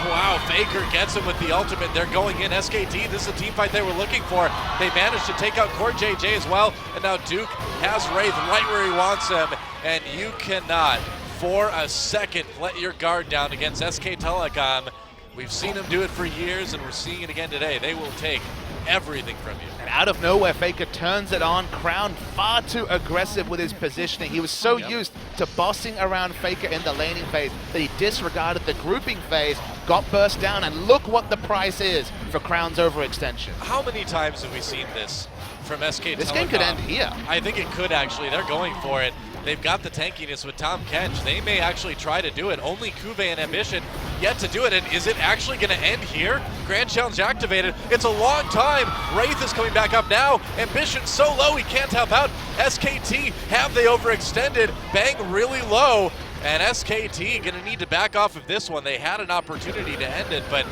Wow, Faker gets him with the ultimate. They're going in. SKT, this is a team fight they were looking for. They managed to take out Core JJ as well, and now Duke has Wraith right where he wants him, and you cannot, for a second, let your guard down against SK Telecom. We've seen them do it for years, and we're seeing it again today. They will take everything from you. and out of nowhere, Faker turns it on. Crown far too aggressive with his positioning. He was so used to bossing around Faker in the laning phase that he disregarded the grouping phase, got burst down, and look what the price is for Crown's overextension. How many times have we seen this from SK Telecom? This game could end here. I think it could actually. They're going for it. They've got the tankiness with Tahm Kench. They may actually try to do it. Only Cuvée and Ambition yet to do it. And is it actually going to end here? Grand Challenge activated. It's a long time. Wraith is coming back up now. Ambition so low he can't help out. SKT, have they overextended? Bang really low. And SKT going to need to back off of this one. They had an opportunity to end it, but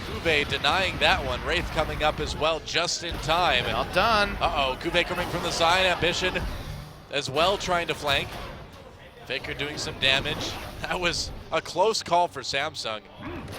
Cuvée denying that one. Wraith coming up as well just in time. Not done. Uh-oh, Cuvée coming from the side. Ambition as well trying to flank. Faker doing some damage. That was a close call for Samsung.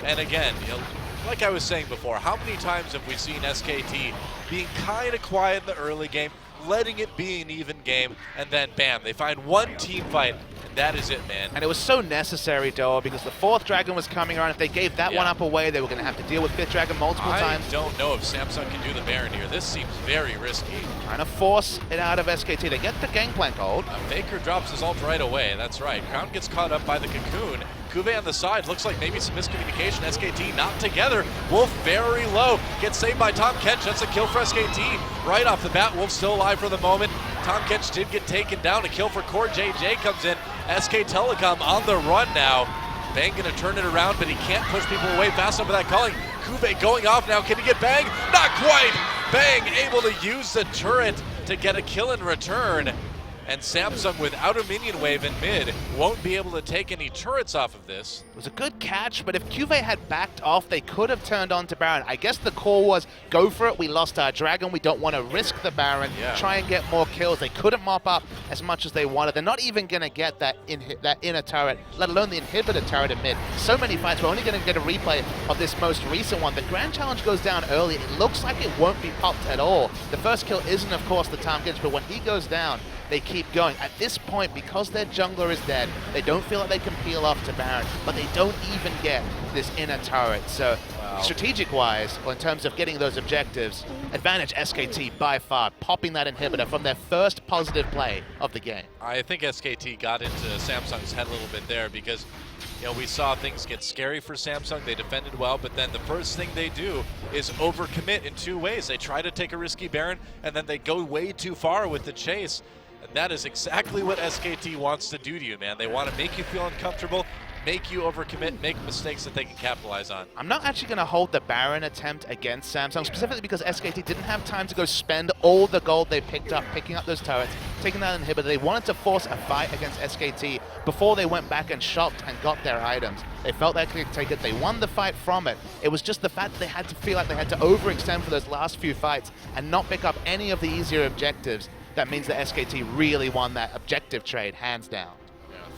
And again, you know, like I was saying before, how many times have we seen SKT being kind of quiet in the early game, letting it be an even game, and then bam, they find one team fight, and that is it, man. And it was so necessary, Doa, because the 4th Dragon was coming around. If they gave that one up away, they were going to have to deal with 5th Dragon multiple times. I don't know if Samsung can do the Baron here. This seems very risky. Trying to force it out of SKT. They get the Gangplank hold. Faker drops his ult right away, that's right. Crown gets caught up by the Cocoon. Cuvée on the side, looks like maybe some miscommunication. SKT not together. Wolf very low, gets saved by Tahm Kench. That's a kill for SKT right off the bat. Wolf still alive for the moment. Tahm Kench did get taken down. A kill for Core JJ comes in. SK Telecom on the run now. Bang gonna turn it around, but he can't push people away fast enough without calling. Cuvée going off now. Can he get Bang? Not quite! Bang able to use the turret to get a kill in return. And Samsung, without a minion wave in mid, won't be able to take any turrets off of this. It was a good catch, but if Cuvée had backed off, they could have turned on to Baron. I guess the call was, go for it, we lost our Dragon, we don't want to risk the Baron, try and get more kills. They couldn't mop up as much as they wanted. They're not even going to get that inner turret, let alone the inhibitor turret in mid. So many fights, we're only going to get a replay of this most recent one. The Grand Challenge goes down early. It looks like it won't be popped at all. The first kill isn't, of course, the Tahm Kench, but when he goes down, they keep going. At this point, because their jungler is dead, they don't feel like they can peel off to Baron, but they don't even get this inner turret. So strategic-wise, or in terms of getting those objectives, advantage SKT by far, popping that inhibitor from their first positive play of the game. I think SKT got into Samsung's head a little bit there because, you know, we saw things get scary for Samsung. They defended well, but then the first thing they do is overcommit in two ways. They try to take a risky Baron, and then they go way too far with the chase. And that is exactly what SKT wants to do to you, man. They want to make you feel uncomfortable, make you overcommit, make mistakes that they can capitalize on. I'm not actually going to hold the Baron attempt against Samsung, specifically because SKT didn't have time to go spend all the gold they picked up, picking up those turrets, taking that inhibitor. They wanted to force a fight against SKT before they went back and shopped and got their items. They felt they could take it. They won the fight from it. It was just the fact that they had to feel like they had to overextend for those last few fights and not pick up any of the easier objectives. That means that SKT really won that objective trade, hands down.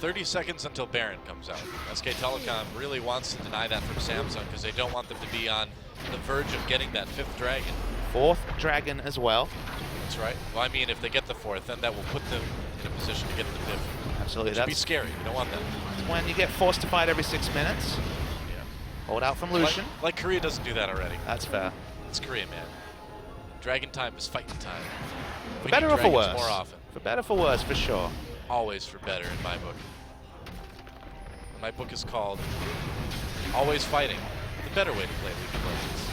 30 seconds until Baron comes out. SK Telecom really wants to deny that from Samsung because they don't want them to be on the verge of getting that 5th Dragon. 4th Dragon as well. That's right. Well, I mean, if they get the 4th, then that will put them in a position to get the 5th. Absolutely. Which would be scary. You don't want that. That's when you get forced to fight every 6 minutes. Yeah. Hold out from Lucian. Like Korea doesn't do that already. That's fair. It's Korea, man. Dragon time is fighting time. For better or for worse? More often. For better or for worse, for sure. Always for better in my book. My book is called Always Fighting, the better way to play League of Legends.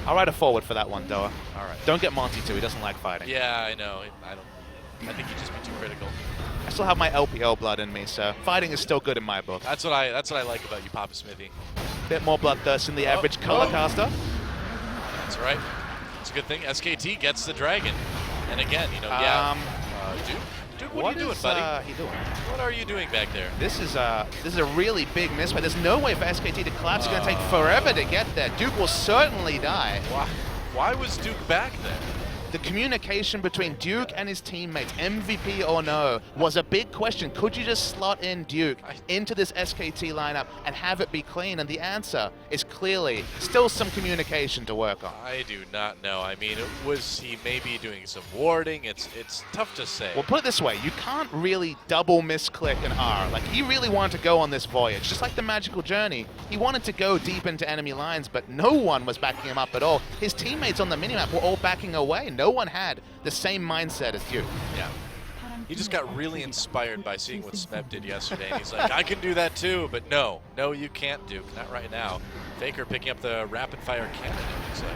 I'll write a forward for that one, Doa. All right. Don't get Monty too, he doesn't like fighting. Yeah, I know. I think he'd just be too critical. I still have my LPL blood in me, so fighting is still good in my book. That's what I like about you, Papa Smithy. Bit more bloodthirst than the average color caster. That's right. It's a good thing. SKT gets the dragon. And again, you know, Duke, what are you doing, buddy? What are you doing back there? This is a really big misplay. There's no way for SKT to collapse. It's going to take forever to get there. Duke will certainly die. Why was Duke back there? The communication between Duke and his teammates, MVP or no, was a big question. Could you just slot in Duke into this SKT lineup and have it be clean? And the answer is clearly still some communication to work on. I do not know. I mean, was he maybe doing some warding? It's tough to say. Well, put it this way, you can't really double misclick an R. Like, he really wanted to go on this voyage. Just like the Magical Journey, he wanted to go deep into enemy lines, but no one was backing him up at all. His teammates on the minimap were all backing away. No one had the same mindset as Duke. Yeah. He just got really inspired by seeing what Smeb did yesterday. And he's like, I can do that too, but no, you can't, Duke. Not right now. Faker picking up the rapid fire cannon, it looks like,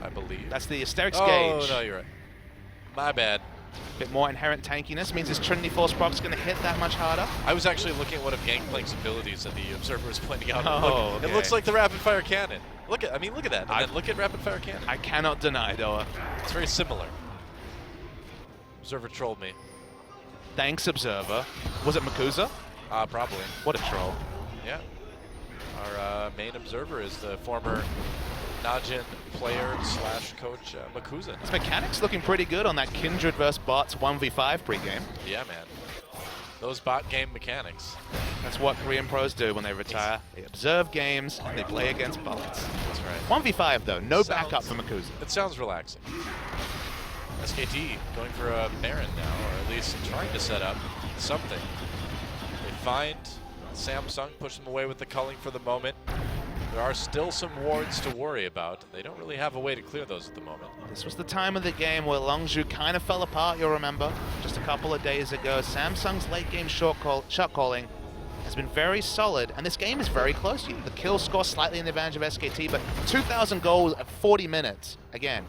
I believe. That's the Asterix Oh, gauge. no, you're right. My bad. Bit more inherent tankiness means his Trinity Force proc's going to hit that much harder. I was actually looking at one of Gangplank's abilities that the Observer was pointing out. Oh, look, okay. It looks like the rapid fire cannon. Look at that. And then look at rapid fire cannon. I cannot deny, Doa. It's very similar. Observer trolled me. Thanks, Observer. Was it Makuza? Probably. What a troll. Yeah. Our main Observer is the former Najin player / coach Makuza. His mechanics looking pretty good on that Kindred vs. Bots 1v5 pregame. Yeah, man. Those bot game mechanics. That's what Korean pros do when they retire. They observe games and they play against bots. That's right. 1v5 though, no backup for Makuza. It sounds relaxing. SKT going for a Baron now, or at least trying to set up something. They find Samsung, push them away with the culling for the moment. There are still some wards to worry about. They don't really have a way to clear those at the moment. This was the time of the game where Longzhu kind of fell apart, you'll remember. Just a couple of days ago, Samsung's late game shot calling has been very solid, and this game is very close. The kill score slightly in the advantage of SKT, but 2,000 goals at 40 minutes. Again,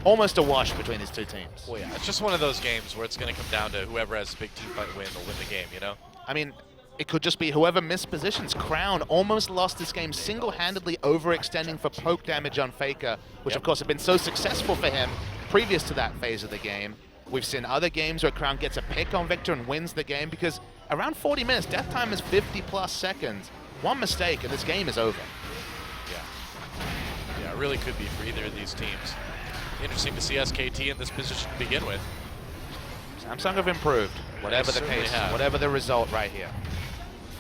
almost a wash between these two teams. Well, yeah, it's just one of those games where it's going to come down to whoever has a big team fight win will win the game, you know? I mean, it could just be whoever missed positions. Crown almost lost this game single-handedly overextending for poke damage on Faker, which of course had been so successful for him previous to that phase of the game. We've seen other games where Crown gets a pick on Victor and wins the game because around 40 minutes, death time is 50+ seconds. One mistake and this game is over. Yeah, it really could be for either of these teams. Interesting to see SKT in this position to begin with. Samsung have improved, whatever the case, whatever the result right here.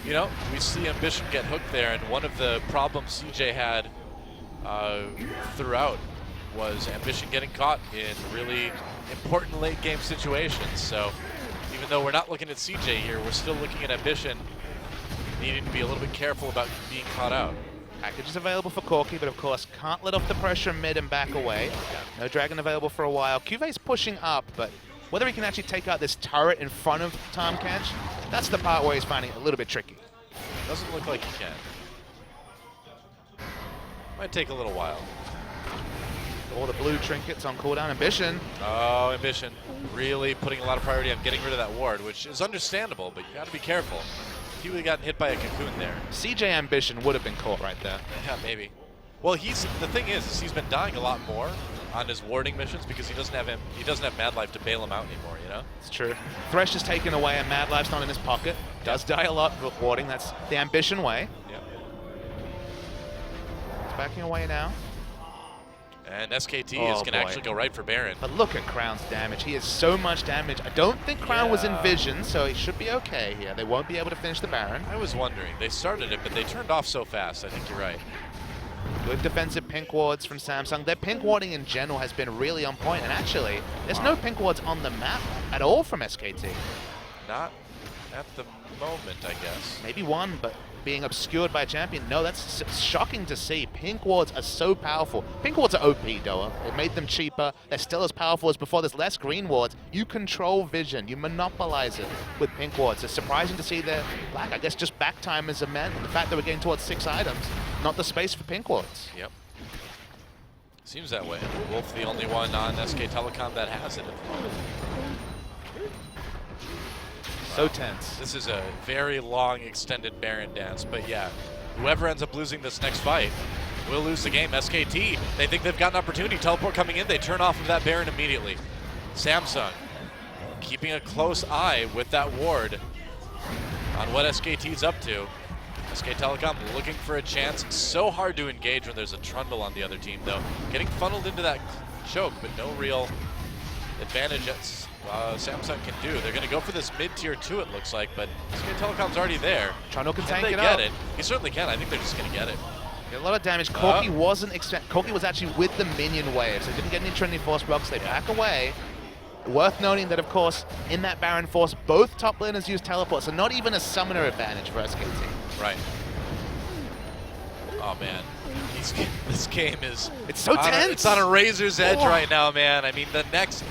You know, we see Ambition get hooked there, and one of the problems CJ had throughout was Ambition getting caught in really important late game situations. So even though we're not looking at CJ here, we're still looking at Ambition needing to be a little bit careful about being caught out. Package is available for Corki, but of course can't let off the pressure mid and back away. No Dragon available for a while. Cuve's pushing up, but whether he can actually take out this turret in front of Tom Catch, that's the part where he's finding it a little bit tricky. Doesn't look like he can. Might take a little while. All the blue trinkets on cooldown. Ambition. Oh, Ambition really putting a lot of priority on getting rid of that ward, which is understandable, but you got to be careful. He would have gotten hit by a cocoon there. CJ Ambition would have been caught right there. Yeah, maybe. Well, the thing is he's been dying a lot more on his warding missions because he doesn't have Mad Life to bail him out anymore, you know? It's true. Thresh is taken away and Mad Life's not in his pocket. Does die a lot with warding. That's the Ambition way. Yeah. It's backing away now. And SKT is going to actually go right for Baron. But look at Crown's damage. He has so much damage. I don't think Crown was in vision, so he should be okay here. They won't be able to finish the Baron. I was wondering. They started it, but they turned off so fast. I think you're right. Good defensive pink wards from Samsung. Their pink warding in general has been really on point, and actually, there's no pink wards on the map at all from SKT. Not at the moment, I guess. Maybe one, but being obscured by a champion. No, that's shocking to see. Pink wards are so powerful. Pink wards are OP, Doa. It made them cheaper. They're still as powerful as before. There's less green wards. You control vision. You monopolize it with pink wards. It's surprising to see their black. I guess just back time is immense. The fact that we're getting towards 6 items, not the space for pink wards. Yep. Seems that way. Wolf the only one on SK Telecom that has it at the moment. So tense. This is a very long, extended Baron dance, but yeah, whoever ends up losing this next fight will lose the game. SKT, they think they've got an opportunity. Teleport coming in, they turn off of that Baron immediately. Samsung keeping a close eye with that ward on what SKT's up to. SK Telecom looking for a chance. So hard to engage when there's a Trundle on the other team, though. Getting funneled into that choke, but no real advantage that Samsung can do. They're going to go for this mid-tier 2, it looks like, but SK Telecom's already there. Chano can tank they it get up. it? He certainly can. I think they're just going to get it. A lot of damage. Corki wasn't Corki was actually with the minion wave, so didn't get any Trinity Force blocks. They back away. Worth noting that, of course, in that Baron Force, both top laners use teleports, so not even a summoner advantage for SKT. Right. Oh man, this game is it's so tense. It's on a razor's edge right now, man. I mean, the next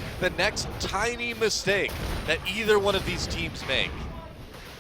tiny mistake that either one of these teams make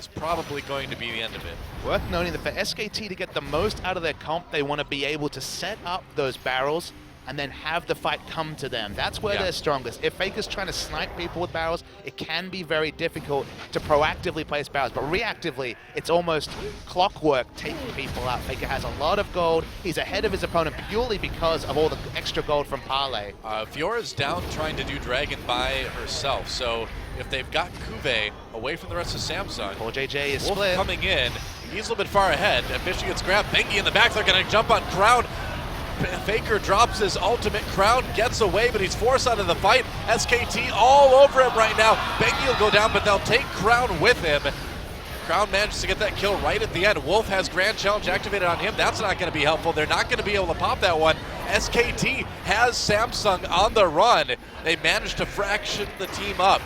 is probably going to be the end of it. Worth noting that for SKT to get the most out of their comp, they want to be able to set up those barrels and then have the fight come to them. That's where they're strongest. If Faker's trying to snipe people with barrels, it can be very difficult to proactively place barrels, but reactively, it's almost clockwork taking people out. Faker has a lot of gold. He's ahead of his opponent purely because of all the extra gold from Parlay. Fiora's down trying to do Dragon by herself, so if they've got Kuve away from the rest of Samsung, Poor JJ is Wolf split. coming in, he's a little bit far ahead. Ambition gets grabbed, Bengi in the back, they're gonna jump on Crown. Faker drops his ultimate, Crown gets away, but he's forced out of the fight. SKT all over him right now. Bengi will go down, but they'll take Crown with him. Crown manages to get that kill right at the end. Wolf has Grand Challenge activated on him. That's not going to be helpful. They're not going to be able to pop that one. SKT has Samsung on the run. They managed to fraction the team up.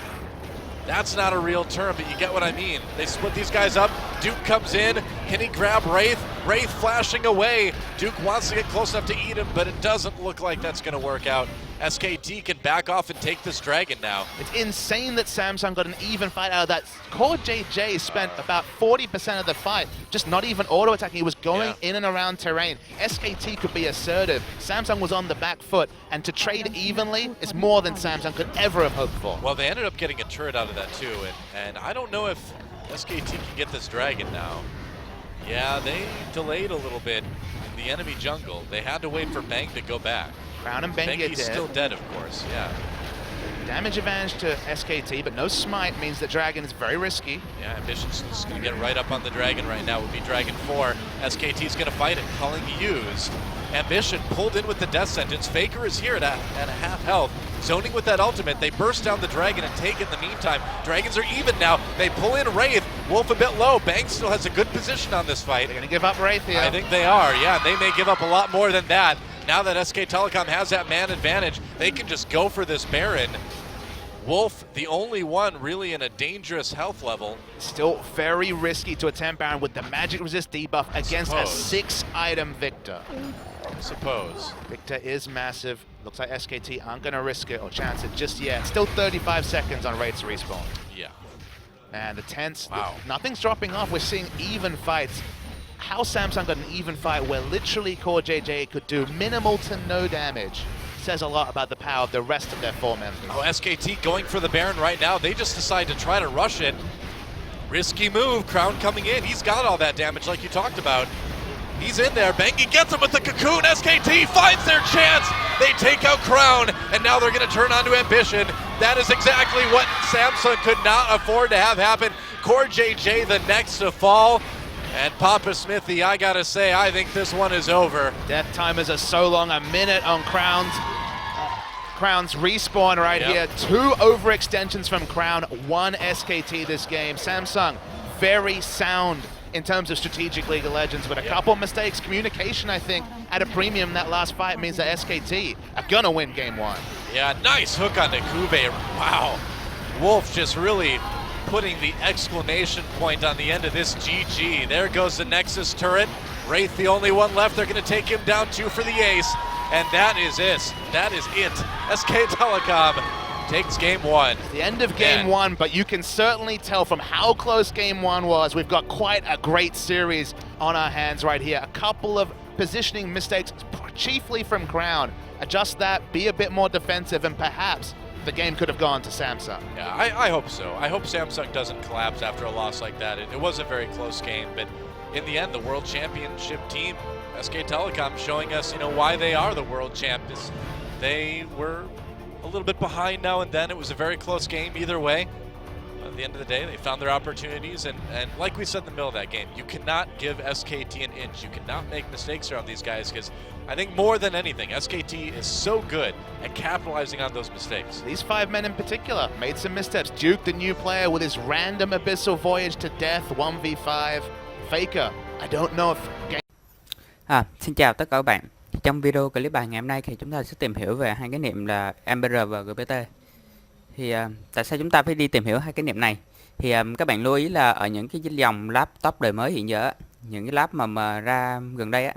That's not a real term, but you get what I mean. They split these guys up. Duke comes in. Can he grab Wraith? Wraith flashing away. Duke wants to get close enough to eat him, but it doesn't look like that's going to work out. SKT can back off and take this dragon now. It's insane that Samsung got an even fight out of that. Core JJ spent about 40% of the fight just not even auto-attacking. He was going in and around terrain. SKT could be assertive. Samsung was on the back foot, and to trade evenly is more than Samsung could ever have hoped for. Well, they ended up getting a turret out of that too, and I don't know if SKT can get this dragon now. Yeah, they delayed a little bit in the enemy jungle. They had to wait for Bang to go back. Crown and Bengi Bengi's still dead, of course, yeah. Damage advantage to SKT, but no smite means that Dragon is very risky. Yeah, Ambition's just going to get right up on the Dragon right now. It would be Dragon 4. SKT's going to fight it. Culling used. Ambition pulled in with the death sentence. Faker is here at a half health. Zoning with that ultimate. They burst down the Dragon and take it in the meantime. Dragons are even now. They pull in Wraith. Wolf a bit low. Bang still has a good position on this fight. They're going to give up Wraith here. I think they are, yeah. They may give up a lot more than that. Now that SK Telecom has that man advantage, they can just go for this Baron. Wolf, the only one really in a dangerous health level. Still very risky to attempt Baron with the magic resist debuff against a 6-item Victor. I suppose. Victor is massive. Looks like SKT aren't going to risk it or chance it just yet. Still 35 seconds on Wraith's respawn. Yeah. And the tense, wow. Nothing's dropping off. We're seeing even fights. How Samsung got an even fight where literally Core JJ could do minimal to no damage says a lot about the power of the rest of their 4 members. Oh, SKT going for the Baron right now. They just decide to try to rush it. Risky move. Crown coming in. He's got all that damage like you talked about. He's in there. Bengi gets him with the cocoon. SKT finds their chance. They take out Crown, and now they're going to turn on to Ambition. That is exactly what Samsung could not afford to have happen. Core JJ the next to fall. And Papa Smithy, I gotta say, I think this one is over. Death timers are so long, a minute on Crown's respawn right here. 2 overextensions from Crown, 1 SKT this game. Samsung, very sound in terms of strategic League of Legends, but a couple mistakes. Communication, I think, at a premium in that last fight means that SKT are gonna win game 1. Yeah, nice hook on the Kuve. Wow. Wolf just really putting the exclamation point on the end of this GG. There goes the Nexus turret. Wraith the only one left. They're going to take him down 2 for the ace. And that is it. That is it. SK Telecom takes game 1. It's the end of game 1, but you can certainly tell from how close game 1 was. We've got quite a great series on our hands right here. A couple of positioning mistakes, chiefly from Crown. Adjust that, be a bit more defensive, and perhaps the game could have gone to Samsung. Yeah, I hope so. I hope Samsung doesn't collapse after a loss like that. It was a very close game, but in the end, the World Championship team, SK Telecom, showing us, why they are the world champions. They were a little bit behind now and then. It was a very close game either way. the end of the day, they found their opportunities, and like we said in the middle of that game, you cannot give SKT an inch. You cannot make mistakes around these guys, because I think more than anything, SKT is so good at capitalizing on those mistakes. These 5 men in particular made some missteps. Duke, the new player, with his random abyssal voyage to death 1v5. Faker, I don't know if... Xin chào tất cả các bạn. Trong video clip bài ngày hôm nay thì chúng ta sẽ tìm hiểu về hai khái niệm là MBR và GPT. Thì tại sao chúng ta phải đi tìm hiểu hai khái niệm này? Thì các bạn lưu ý là ở những cái dòng laptop đời mới hiện giờ, những cái lap mà ra gần đây á,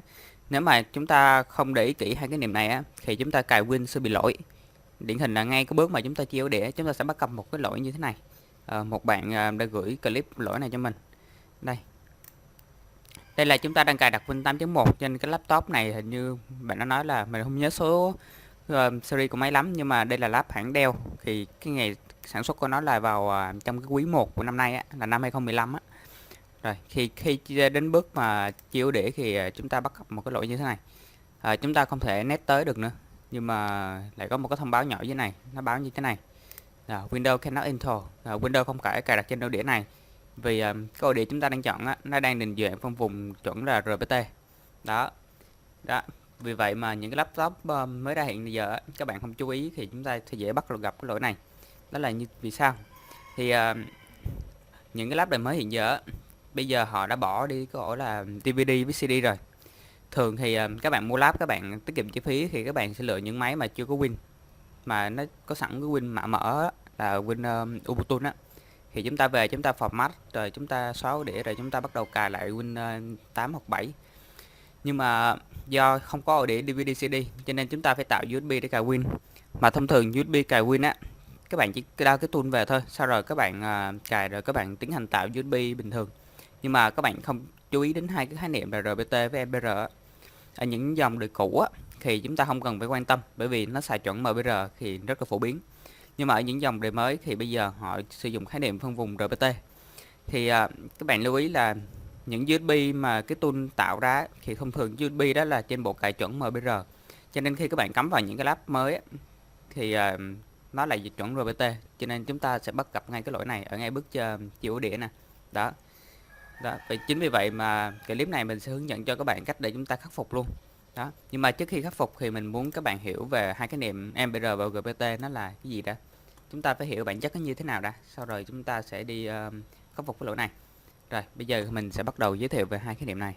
nếu mà chúng ta không để ý kỹ hai khái niệm này á, thì chúng ta cài Win sẽ bị lỗi. Điển hình là ngay cái bước mà chúng ta chia ổ đĩa, chúng ta sẽ bắt gặp một cái lỗi như thế này. Một bạn đã gửi clip lỗi này cho mình. Đây là chúng ta đang cài đặt Win 8.1 trên cái laptop này. Hình như bạn đã nói là mình không nhớ số series của máy lắm, nhưng mà đây là lap hãng Dell. Thì cái ngày sản xuất của nó là vào trong cái quý 1 của năm nay á, là năm 2015 á. Rồi khi đến bước mà chia ổ đĩa thì chúng ta bắt gặp một cái lỗi như thế này. Chúng ta không thể net tới được nữa, nhưng mà lại có một cái thông báo nhỏ dưới này, nó báo như thế này: Windows cannot install, Windows không cài đặt trên ổ đĩa này, vì cái ổ đĩa chúng ta đang chọn á, nó đang định dạng phân vùng chuẩn là RPT. Đó. Vì vậy mà những cái laptop mới ra hiện giờ á, các bạn không chú ý thì chúng ta sẽ dễ bắt gặp cái lỗi này. Đó là vì sao? Thì những cái lap đời mới hiện giờ á, bây giờ họ đã bỏ đi cái ổ là DVD với CD rồi. Thường thì các bạn mua lap, các bạn tiết kiệm chi phí thì các bạn sẽ lựa những máy mà chưa có Win, mà nó có sẵn cái Win mã mở là Win Ubuntu á. Thì chúng ta về, chúng ta format rồi chúng ta xóa ổ đĩa, rồi chúng ta bắt đầu cài lại Win 8 hoặc 7. Nhưng mà do không có ổ đĩa DVD CD cho nên chúng ta phải tạo USB để cài Win. Mà thông thường USB cài Win á, các bạn chỉ download cái tool về thôi, sau rồi các bạn cài rồi các bạn tiến hành tạo USB bình thường. Nhưng mà các bạn không chú ý đến hai cái khái niệm là RPT với MBR. Ở những dòng đời cũ á, thì chúng ta không cần phải quan tâm, bởi vì nó xài chuẩn MBR thì rất là phổ biến. Nhưng mà ở những dòng đời mới thì bây giờ họ sử dụng khái niệm phân vùng RPT. Thì các bạn lưu ý là những USB mà cái tool tạo ra thì thông thường USB đó là trên bộ cài chuẩn MBR. Cho nên khi các bạn cắm vào những cái lap mới á, thì nó là chuẩn RPT. Cho nên chúng ta sẽ bắt gặp ngay cái lỗi này ở ngay bước chia ổ đĩa nè. Đó. Vậy chính vì vậy mà clip này mình sẽ hướng dẫn cho các bạn cách để chúng ta khắc phục luôn. Đó. Nhưng mà trước khi khắc phục thì mình muốn các bạn hiểu về hai cái niệm MBR và GPT nó là cái gì đã. Chúng ta phải hiểu bản chất nó như thế nào đã, sau rồi chúng ta sẽ đi khắc phục cái lỗi này. Rồi bây giờ mình sẽ bắt đầu giới thiệu về hai khái niệm này.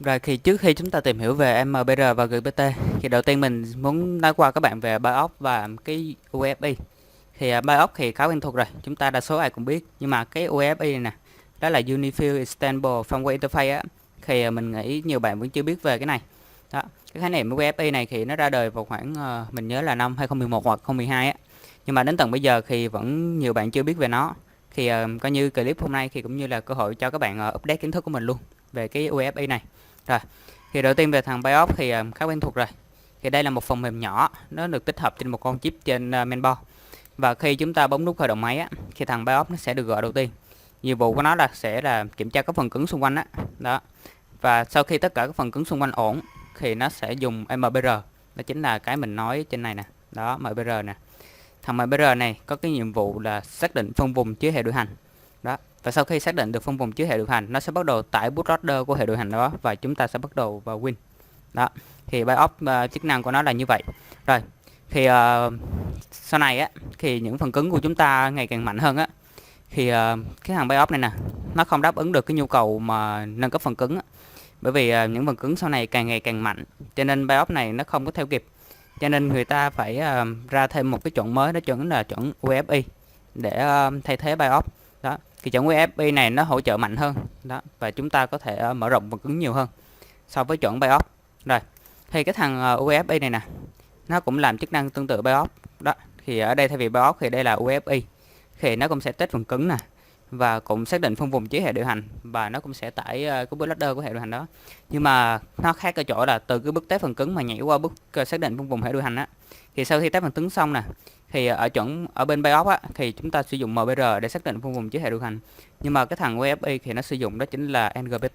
Rồi trước khi chúng ta tìm hiểu về MBR và GPT thì đầu tiên mình muốn nói qua các bạn về BIOS và cái UEFI. Thì BIOS thì khá quen thuộc rồi, chúng ta đa số ai cũng biết. Nhưng mà cái UEFI này nè, đó là Unified Extendable Firmware Interface á, thì mình nghĩ nhiều bạn vẫn chưa biết về cái này. Đó, cái khái niệm UEFI này thì nó ra đời vào khoảng mình nhớ là năm 2011 hoặc 2012 á. Nhưng mà đến tận bây giờ thì vẫn nhiều bạn chưa biết về nó. Thì coi như clip hôm nay thì cũng như là cơ hội cho các bạn update kiến thức của mình luôn về cái UEFI này. Rồi, thì đầu tiên về thằng BIOS thì khá quen thuộc rồi. Thì đây là một phần mềm nhỏ, nó được tích hợp trên một con chip trên mainboard. Và khi chúng ta bấm nút khởi động máy á, thì thằng BIOS nó sẽ được gọi đầu tiên. Nhiệm vụ của nó sẽ là kiểm tra các phần cứng xung quanh á. Đó. Và sau khi tất cả các phần cứng xung quanh ổn thì nó sẽ dùng MBR. Đó chính là cái mình nói trên này nè. Đó, MBR nè. Thằng MBR này có cái nhiệm vụ là xác định phân vùng chứa hệ điều hành. Đó. Và sau khi xác định được phân vùng chứa hệ điều hành, nó sẽ bắt đầu tải bootloader của hệ điều hành đó và chúng ta sẽ bắt đầu vào Win. Đó. Thì BIOS chức năng của nó là như vậy. Rồi. Thì sau này á, thì những phần cứng của chúng ta ngày càng mạnh hơn á, thì cái thằng BIOS này nè, nó không đáp ứng được cái nhu cầu mà nâng cấp phần cứng á. Bởi vì những phần cứng sau này càng ngày càng mạnh, cho nên BIOS này nó không có theo kịp. Cho nên người ta phải ra thêm một cái chuẩn mới, đó chuẩn là chuẩn UEFI để thay thế BIOS. Đó, thì chuẩn UEFI này nó hỗ trợ mạnh hơn. Đó, và chúng ta có thể mở rộng phần cứng nhiều hơn so với chuẩn BIOS. Rồi, thì cái thằng UEFI này nè, nó cũng làm chức năng tương tự BIOS. Đó, thì ở đây thay vì BIOS thì đây là UEFI. Thì nó cũng sẽ test phần cứng nè, và cũng xác định phân vùng chứa hệ điều hành, và nó cũng sẽ tải cái bootloader của hệ điều hành đó. Nhưng mà nó khác ở chỗ là từ cái bước test phần cứng mà nhảy qua bước xác định phân vùng hệ điều hành á, thì sau khi test phần cứng xong nè, thì ở bên BIOS á, thì chúng ta sử dụng MBR để xác định phân vùng chứa hệ điều hành. Nhưng mà cái thằng UEFI thì nó sử dụng đó chính là NGPT,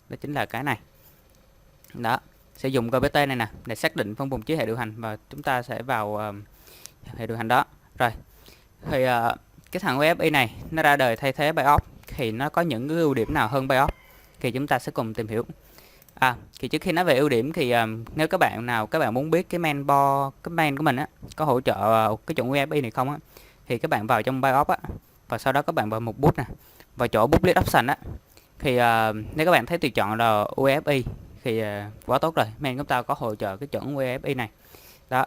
đó chính là cái này. Đó, sử dụng GPT này nè để xác định phân vùng chứa hệ điều hành, và chúng ta sẽ vào hệ điều hành đó. Rồi, Thì cái thằng UFI này nó ra đời thay thế BIOS, thì nó có những cái ưu điểm nào hơn BIOS thì chúng ta sẽ cùng tìm hiểu. Thì trước khi nói về ưu điểm thì nếu các bạn muốn biết cái main của mình á có hỗ trợ cái chuẩn UFI này không á, thì các bạn vào trong BIOS á, và sau đó các bạn vào mục boot nè, vào chỗ bootlet option á, thì nếu các bạn thấy tùy chọn là UFI thì quá tốt rồi, main chúng ta có hỗ trợ cái chuẩn UFI này. Đó,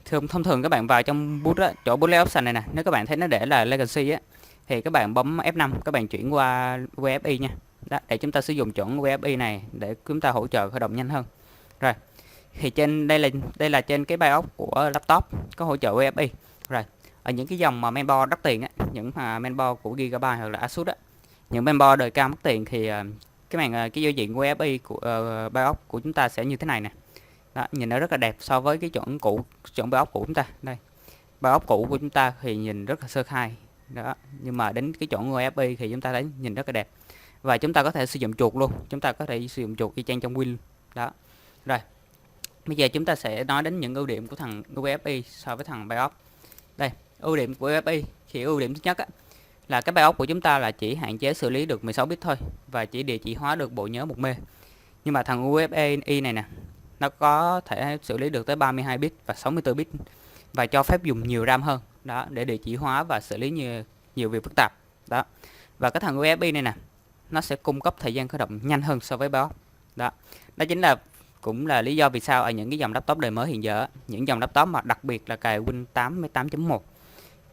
thông thường các bạn vào trong boot á, chỗ bootlet option này nè, nếu các bạn thấy nó để là legacy á, thì các bạn bấm F5 các bạn chuyển qua UFI nha. Đó, để chúng ta sử dụng chuẩn UFI này để chúng ta hỗ trợ khởi động nhanh hơn. Rồi, thì trên đây là trên cái BIOS của laptop có hỗ trợ UFI. Rồi, ở những cái dòng mà mainboard đắt tiền á, những mainboard của Gigabyte hoặc là Asus á, những mainboard đời cao mắc tiền thì cái giao diện UFI của BIOS của chúng ta sẽ như thế này nè. Đó, nhìn nó rất là đẹp so với cái chuẩn BIOS cũ chúng ta. Đây, BIOS cũ của chúng ta thì nhìn rất là sơ khai. Đó, nhưng mà đến cái chuẩn UFI thì chúng ta thấy nhìn rất là đẹp. Và chúng ta có thể sử dụng chuột luôn, chúng ta có thể sử dụng chuột y chang trong Win. Đó. Rồi, bây giờ chúng ta sẽ nói đến những ưu điểm của thằng UFI so với thằng BIOS. Đây, ưu điểm của UFI thì ưu điểm thứ nhất á, là cái BIOS của chúng ta là chỉ hạn chế xử lý được 16 bit thôi và chỉ địa chỉ hóa được bộ nhớ 1 MB. Nhưng mà thằng UFI này nè, nó có thể xử lý được tới 32 bit và 64 bit và cho phép dùng nhiều RAM hơn đó để địa chỉ hóa và xử lý nhiều việc phức tạp. Đó. Và cái thằng UFI này nè, nó sẽ cung cấp thời gian khởi động nhanh hơn so với BIOS. Đó. Đó cũng là lý do vì sao ở những cái dòng laptop đời mới hiện giờ, những dòng laptop mà đặc biệt là cài Win 8.1,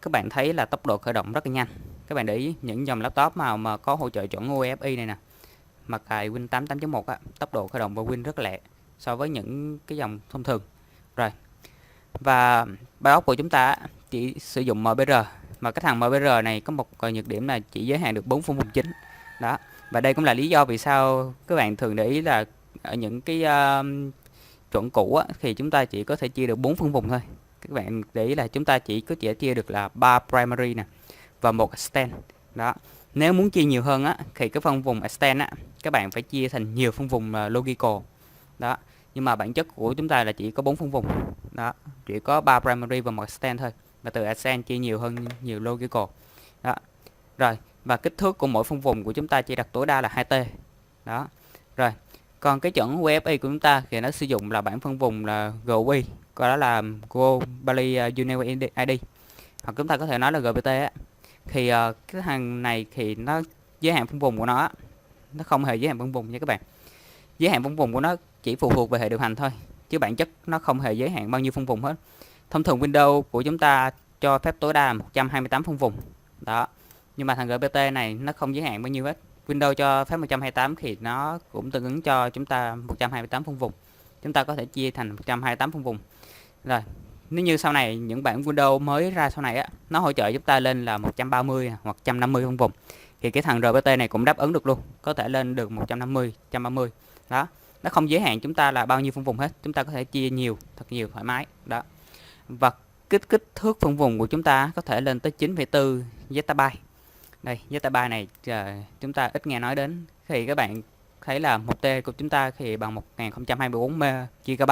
các bạn thấy là tốc độ khởi động rất là nhanh. Các bạn để ý những dòng laptop mà có hỗ trợ chuẩn UFI này nè, mà cài Win 8.1 á, tốc độ khởi động của Win rất lẹ so với những cái dòng thông thường. Rồi. Và BIOS của chúng ta chỉ sử dụng MBR, mà cái thằng MBR này có một nhược điểm là chỉ giới hạn được 4 phân vùng chính. Đó. Và đây cũng là lý do vì sao các bạn thường để ý là ở những cái chuẩn cũ á, thì chúng ta chỉ có thể chia được 4 phân vùng thôi. Các bạn để ý là chúng ta chỉ chia được là 3 primary nè và 1 extend. Đó. Nếu muốn chia nhiều hơn á thì cái phân vùng extend á các bạn phải chia thành nhiều phân vùng logical. Đó. Nhưng mà bản chất của chúng ta là chỉ có 4 phân vùng. Đó, chỉ có 3 primary và 1 extend thôi. Và từ extend chia nhiều hơn nhiều logical. Đó. Rồi, và kích thước của mỗi phân vùng của chúng ta chỉ đặt tối đa là 2T. Đó. Rồi, còn cái chuẩn UFI của chúng ta thì nó sử dụng là bản phân vùng là GUI, còn đó là Globally Unique ID. Hoặc chúng ta có thể nói là GPT á. Thì cái thằng này thì nó giới hạn phân vùng của nó không hề giới hạn phân vùng nha các bạn. Giới hạn phân vùng của nó chỉ phụ thuộc về hệ điều hành thôi, chứ bản chất nó không hề giới hạn bao nhiêu phân vùng hết. Thông thường Windows của chúng ta cho phép tối đa 128 phân vùng. Đó. Nhưng mà thằng GPT này nó không giới hạn bao nhiêu hết. Windows cho phép 128 thì nó cũng tương ứng cho chúng ta 128 phân vùng. Chúng ta có thể chia thành 128 phân vùng. Rồi, nếu như sau này những bản Windows mới ra sau này á, nó hỗ trợ chúng ta lên là 130 hoặc 150 phân vùng, thì cái thằng RPT này cũng đáp ứng được luôn, có thể lên được 150, 130. Đó, nó không giới hạn chúng ta là bao nhiêu phân vùng hết, chúng ta có thể chia nhiều, thật nhiều thoải mái. Đó. Và kích thước phân vùng của chúng ta có thể lên tới 9,4 zettabyte. Đây, zettabyte này chúng ta ít nghe nói đến, thì các bạn thấy là 1T của chúng ta thì bằng 1024 GB.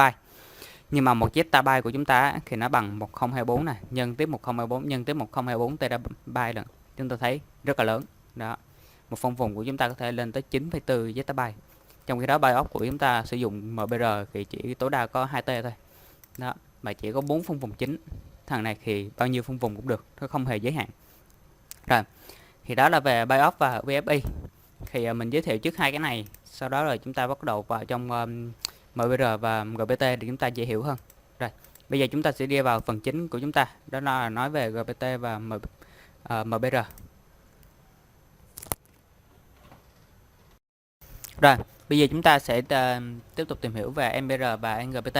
Nhưng mà 1 zettabyte của chúng ta thì nó bằng 1024 này, nhân tiếp 1024 nhân tiếp 1024 terabyte lần. Chúng ta thấy rất là lớn. Đó. Một phân vùng của chúng ta có thể lên tới 9,4 zettabyte. Trong khi đó BIOS của chúng ta sử dụng MBR thì chỉ tối đa có 2T thôi. Đó, mà chỉ có 4 phân vùng chính. Thằng này thì bao nhiêu phân vùng cũng được, nó không hề giới hạn. Rồi, thì đó là về BIOS và UFI. Thì mình giới thiệu trước hai cái này, sau đó rồi chúng ta bắt đầu vào trong MBR và GPT để chúng ta dễ hiểu hơn. Rồi, bây giờ chúng ta sẽ đi vào phần chính của chúng ta, đó là nói về GPT và MBR. Rồi, bây giờ chúng ta sẽ tiếp tục tìm hiểu về MBR và GPT.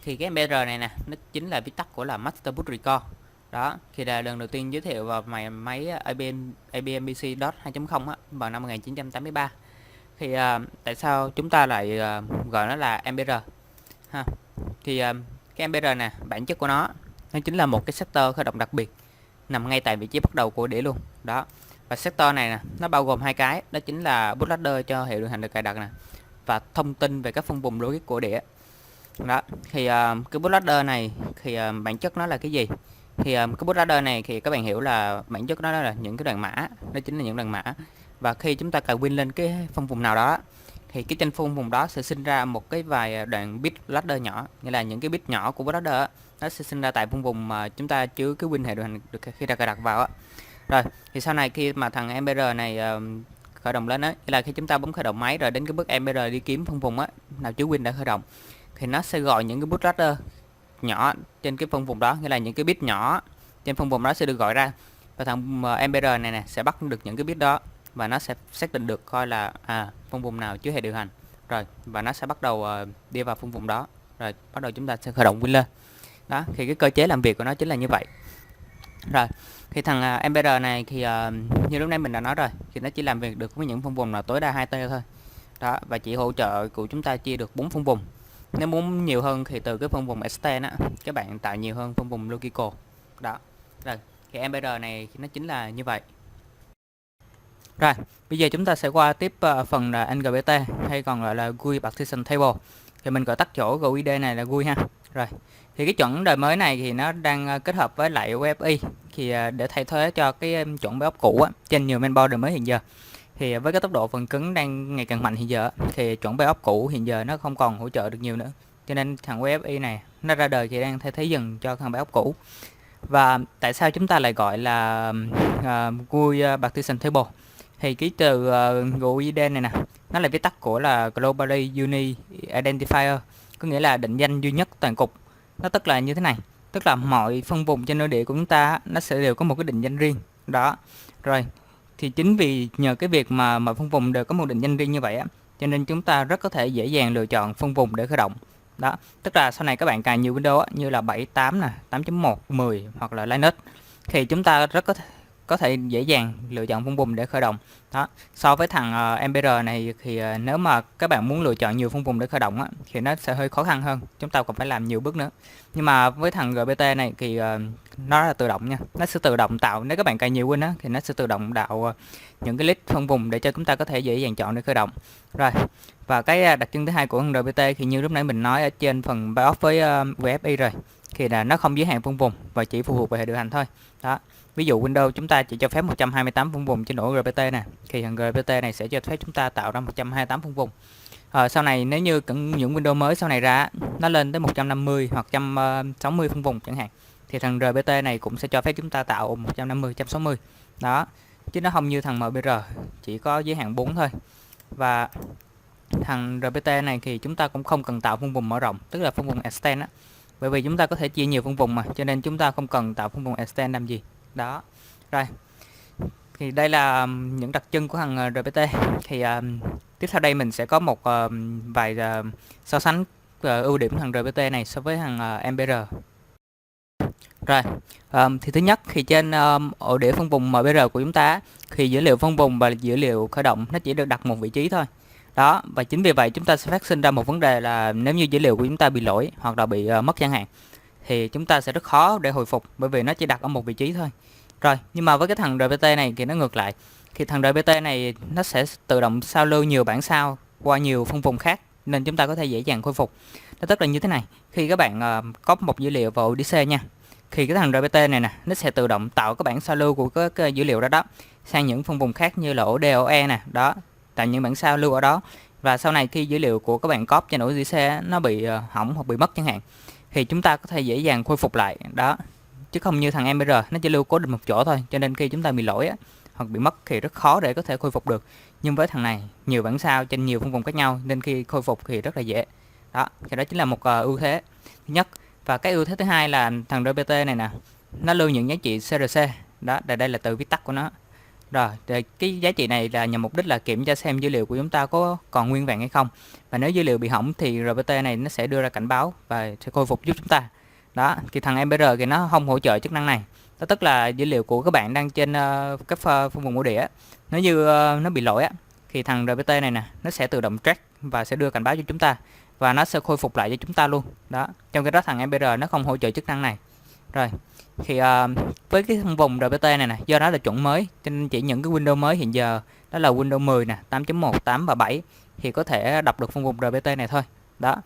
Thì cái MBR này nè, nó chính là viết tắt của là Master Boot Record. Đó, thì là lần đầu tiên giới thiệu vào máy IBM PC DOS 2.0 á, vào năm 1983. Thì tại sao chúng ta lại gọi nó là MBR? Ha. Thì cái MBR nè, bản chất của nó chính là một cái sector khởi động đặc biệt nằm ngay tại vị trí bắt đầu của đĩa luôn. Đó. Và sector này nè, nó bao gồm hai cái, đó chính là bootloader cho hệ điều hành được cài đặt nè, và thông tin về các phân vùng logic của đĩa. Đó, thì cái bootloader này thì bản chất nó là cái gì? Thì cái bootloader này thì các bạn hiểu là bản chất đó là những cái đoạn mã, đó chính là những đoạn mã. Và khi chúng ta cài win lên cái phân vùng nào đó thì cái trên phân vùng đó sẽ sinh ra một cái vài đoạn bit ladder nhỏ, nghĩa là những cái bit nhỏ của bootloader nó sẽ sinh ra tại phân vùng mà chúng ta chứa cái win hệ điều hành được khi ta cài đặt vào á. Rồi thì sau này khi mà thằng MBR này khởi động lên á, nghĩa là khi chúng ta bấm khởi động máy rồi đến cái bước MBR đi kiếm phân vùng á nào chứa win đã khởi động, thì nó sẽ gọi những cái bootloader nhỏ trên cái phân vùng đó, nghĩa là những cái bit nhỏ trên phân vùng đó sẽ được gọi ra, và thằng MBR này nè sẽ bắt được những cái bit đó và nó sẽ xác định được coi là phân vùng nào chứa hệ điều hành rồi, và nó sẽ bắt đầu đi vào phân vùng đó, rồi bắt đầu chúng ta sẽ khởi động win lên. Đó thì cái cơ chế làm việc của nó chính là như vậy. Rồi thì thằng MBR này thì như lúc nãy mình đã nói rồi, thì nó chỉ làm việc được với những phân vùng là tối đa 2T thôi. Đó, và chỉ hỗ trợ của chúng ta chia được 4 phân vùng. Nếu muốn nhiều hơn thì từ cái phân vùng extend á, các bạn tạo nhiều hơn phân vùng logical. Đó. Rồi, thì MBR này nó chính là như vậy. Rồi, bây giờ chúng ta sẽ qua tiếp phần là NGBT hay còn gọi là GUI Partition Table. Thì mình gọi tắt chỗ GUID này là GUI ha. Rồi, thì cái chuẩn đời mới này thì nó đang kết hợp với lại UEFI thì để thay thế cho cái chuẩn BIOS cũ á, trên nhiều mainboard đời mới hiện giờ. Thì với cái tốc độ phần cứng đang ngày càng mạnh hiện giờ thì chuẩn BIOS cũ hiện giờ nó không còn hỗ trợ được nhiều nữa. Cho nên thằng UEFI này nó ra đời thì đang thay thế dần cho thằng BIOS cũ. Và tại sao chúng ta lại gọi là GUI Partition Table? Thì cái từ GUID này nè, nó là viết tắt của là Globally Unique Identifier, có nghĩa là định danh duy nhất toàn cục. Nó tức là như thế này, tức là mọi phân vùng trên nội địa của chúng ta nó sẽ đều có một cái định danh riêng. Đó. Rồi, thì chính vì nhờ cái việc mà mọi phân vùng đều có một định danh riêng như vậy á, cho nên chúng ta rất có thể dễ dàng lựa chọn phân vùng để khởi động. Đó, tức là sau này các bạn cài nhiều Windows á, như là 7, 8 nè, 8.1, 10 hoặc là Linux, thì chúng ta rất có thể dễ dàng lựa chọn phân vùng để khởi động. Đó, so với thằng MBR này thì nếu mà các bạn muốn lựa chọn nhiều phân vùng để khởi động á, thì nó sẽ hơi khó khăn hơn, chúng ta còn phải làm nhiều bước nữa. Nhưng mà với thằng GPT này thì nó là tự động nha, nó sẽ tự động tạo, nếu các bạn cài nhiều Win á thì nó sẽ tự động tạo những cái list phân vùng để cho chúng ta có thể dễ dàng chọn để khởi động. Rồi, và cái đặc trưng thứ hai của thằng GPT thì như lúc nãy mình nói ở trên phần BIOS với VFI rồi, thì là nó không giới hạn phân vùng và chỉ phụ thuộc về hệ điều hành thôi. Đó. Ví dụ Windows chúng ta chỉ cho phép 128 phân vùng trên ổ GPT nè, thì thằng GPT này sẽ cho phép chúng ta tạo ra 128 phân vùng. Sau này nếu như những Windows mới sau này ra nó lên tới 150 hoặc 160 phân vùng chẳng hạn, thì thằng GPT này cũng sẽ cho phép chúng ta tạo 150, 160. Đó, chứ nó không như thằng MBR chỉ có giới hạn 4 thôi. Và thằng GPT này thì chúng ta cũng không cần tạo phân vùng mở rộng, tức là phân vùng extend á. Bởi vì chúng ta có thể chia nhiều phân vùng mà, cho nên chúng ta không cần tạo phân vùng extend làm gì. Đó. Rồi. Thì đây là những đặc trưng của thằng GPT. Thì tiếp theo đây mình sẽ có một vài so sánh ưu điểm thằng GPT này so với thằng MBR. Rồi, thì thứ nhất thì trên ổ đĩa phân vùng MBR của chúng ta thì dữ liệu phân vùng và dữ liệu khởi động nó chỉ được đặt một vị trí thôi. Đó, và chính vì vậy chúng ta sẽ phát sinh ra một vấn đề là nếu như dữ liệu của chúng ta bị lỗi hoặc là bị mất chẳng hạn, thì chúng ta sẽ rất khó để hồi phục bởi vì nó chỉ đặt ở một vị trí thôi. Rồi, nhưng mà với cái thằng GPT này thì nó ngược lại. Thì thằng GPT này nó sẽ tự động sao lưu nhiều bản sao qua nhiều phân vùng khác, nên chúng ta có thể dễ dàng khôi phục. Nó tức là như thế này, khi các bạn có một dữ liệu vào ODC nha, thì cái thằng GPT này nè, nó sẽ tự động tạo các bản sao lưu của cái dữ liệu đó sang những phân vùng khác như là ổ D, ổ E nè, đó, tạo những bản sao lưu ở đó. Và sau này khi dữ liệu của các bạn copy trên ổ ODC nó bị hỏng hoặc bị mất chẳng hạn, thì chúng ta có thể dễ dàng khôi phục lại. Đó, chứ không như thằng MBR nó chỉ lưu cố định một chỗ thôi, cho nên khi chúng ta bị lỗi á, hoặc bị mất thì rất khó để có thể khôi phục được. Nhưng với thằng này nhiều bản sao trên nhiều phân vùng khác nhau nên khi khôi phục thì rất là dễ. Đó, thì đó chính là một ưu thế thứ nhất. Và cái ưu thế thứ hai là thằng GPT này nè, nó lưu những giá trị CRC. Đó, đây là từ viết tắt của nó. Rồi, cái giá trị này là nhằm mục đích là kiểm tra xem dữ liệu của chúng ta có còn nguyên vẹn hay không. Và nếu dữ liệu bị hỏng thì GPT này nó sẽ đưa ra cảnh báo và sẽ khôi phục giúp chúng ta. Đó, thì thằng MBR thì nó không hỗ trợ chức năng này. Đó tức là dữ liệu của các bạn đang trên các phân vùng ổ đĩa, nếu như nó bị lỗi á, thì thằng GPT này nè, nó sẽ tự động track và sẽ đưa cảnh báo cho chúng ta và nó sẽ khôi phục lại cho chúng ta luôn. Đó, trong cái đó thằng MBR nó không hỗ trợ chức năng này. Rồi, thì với cái phân vùng GPT này nè, do đó là chuẩn mới, cho nên chỉ những cái Windows mới hiện giờ đó là Windows 10 nè, 8.1, 8 và 7 thì có thể đọc được phân vùng GPT này thôi. Đó.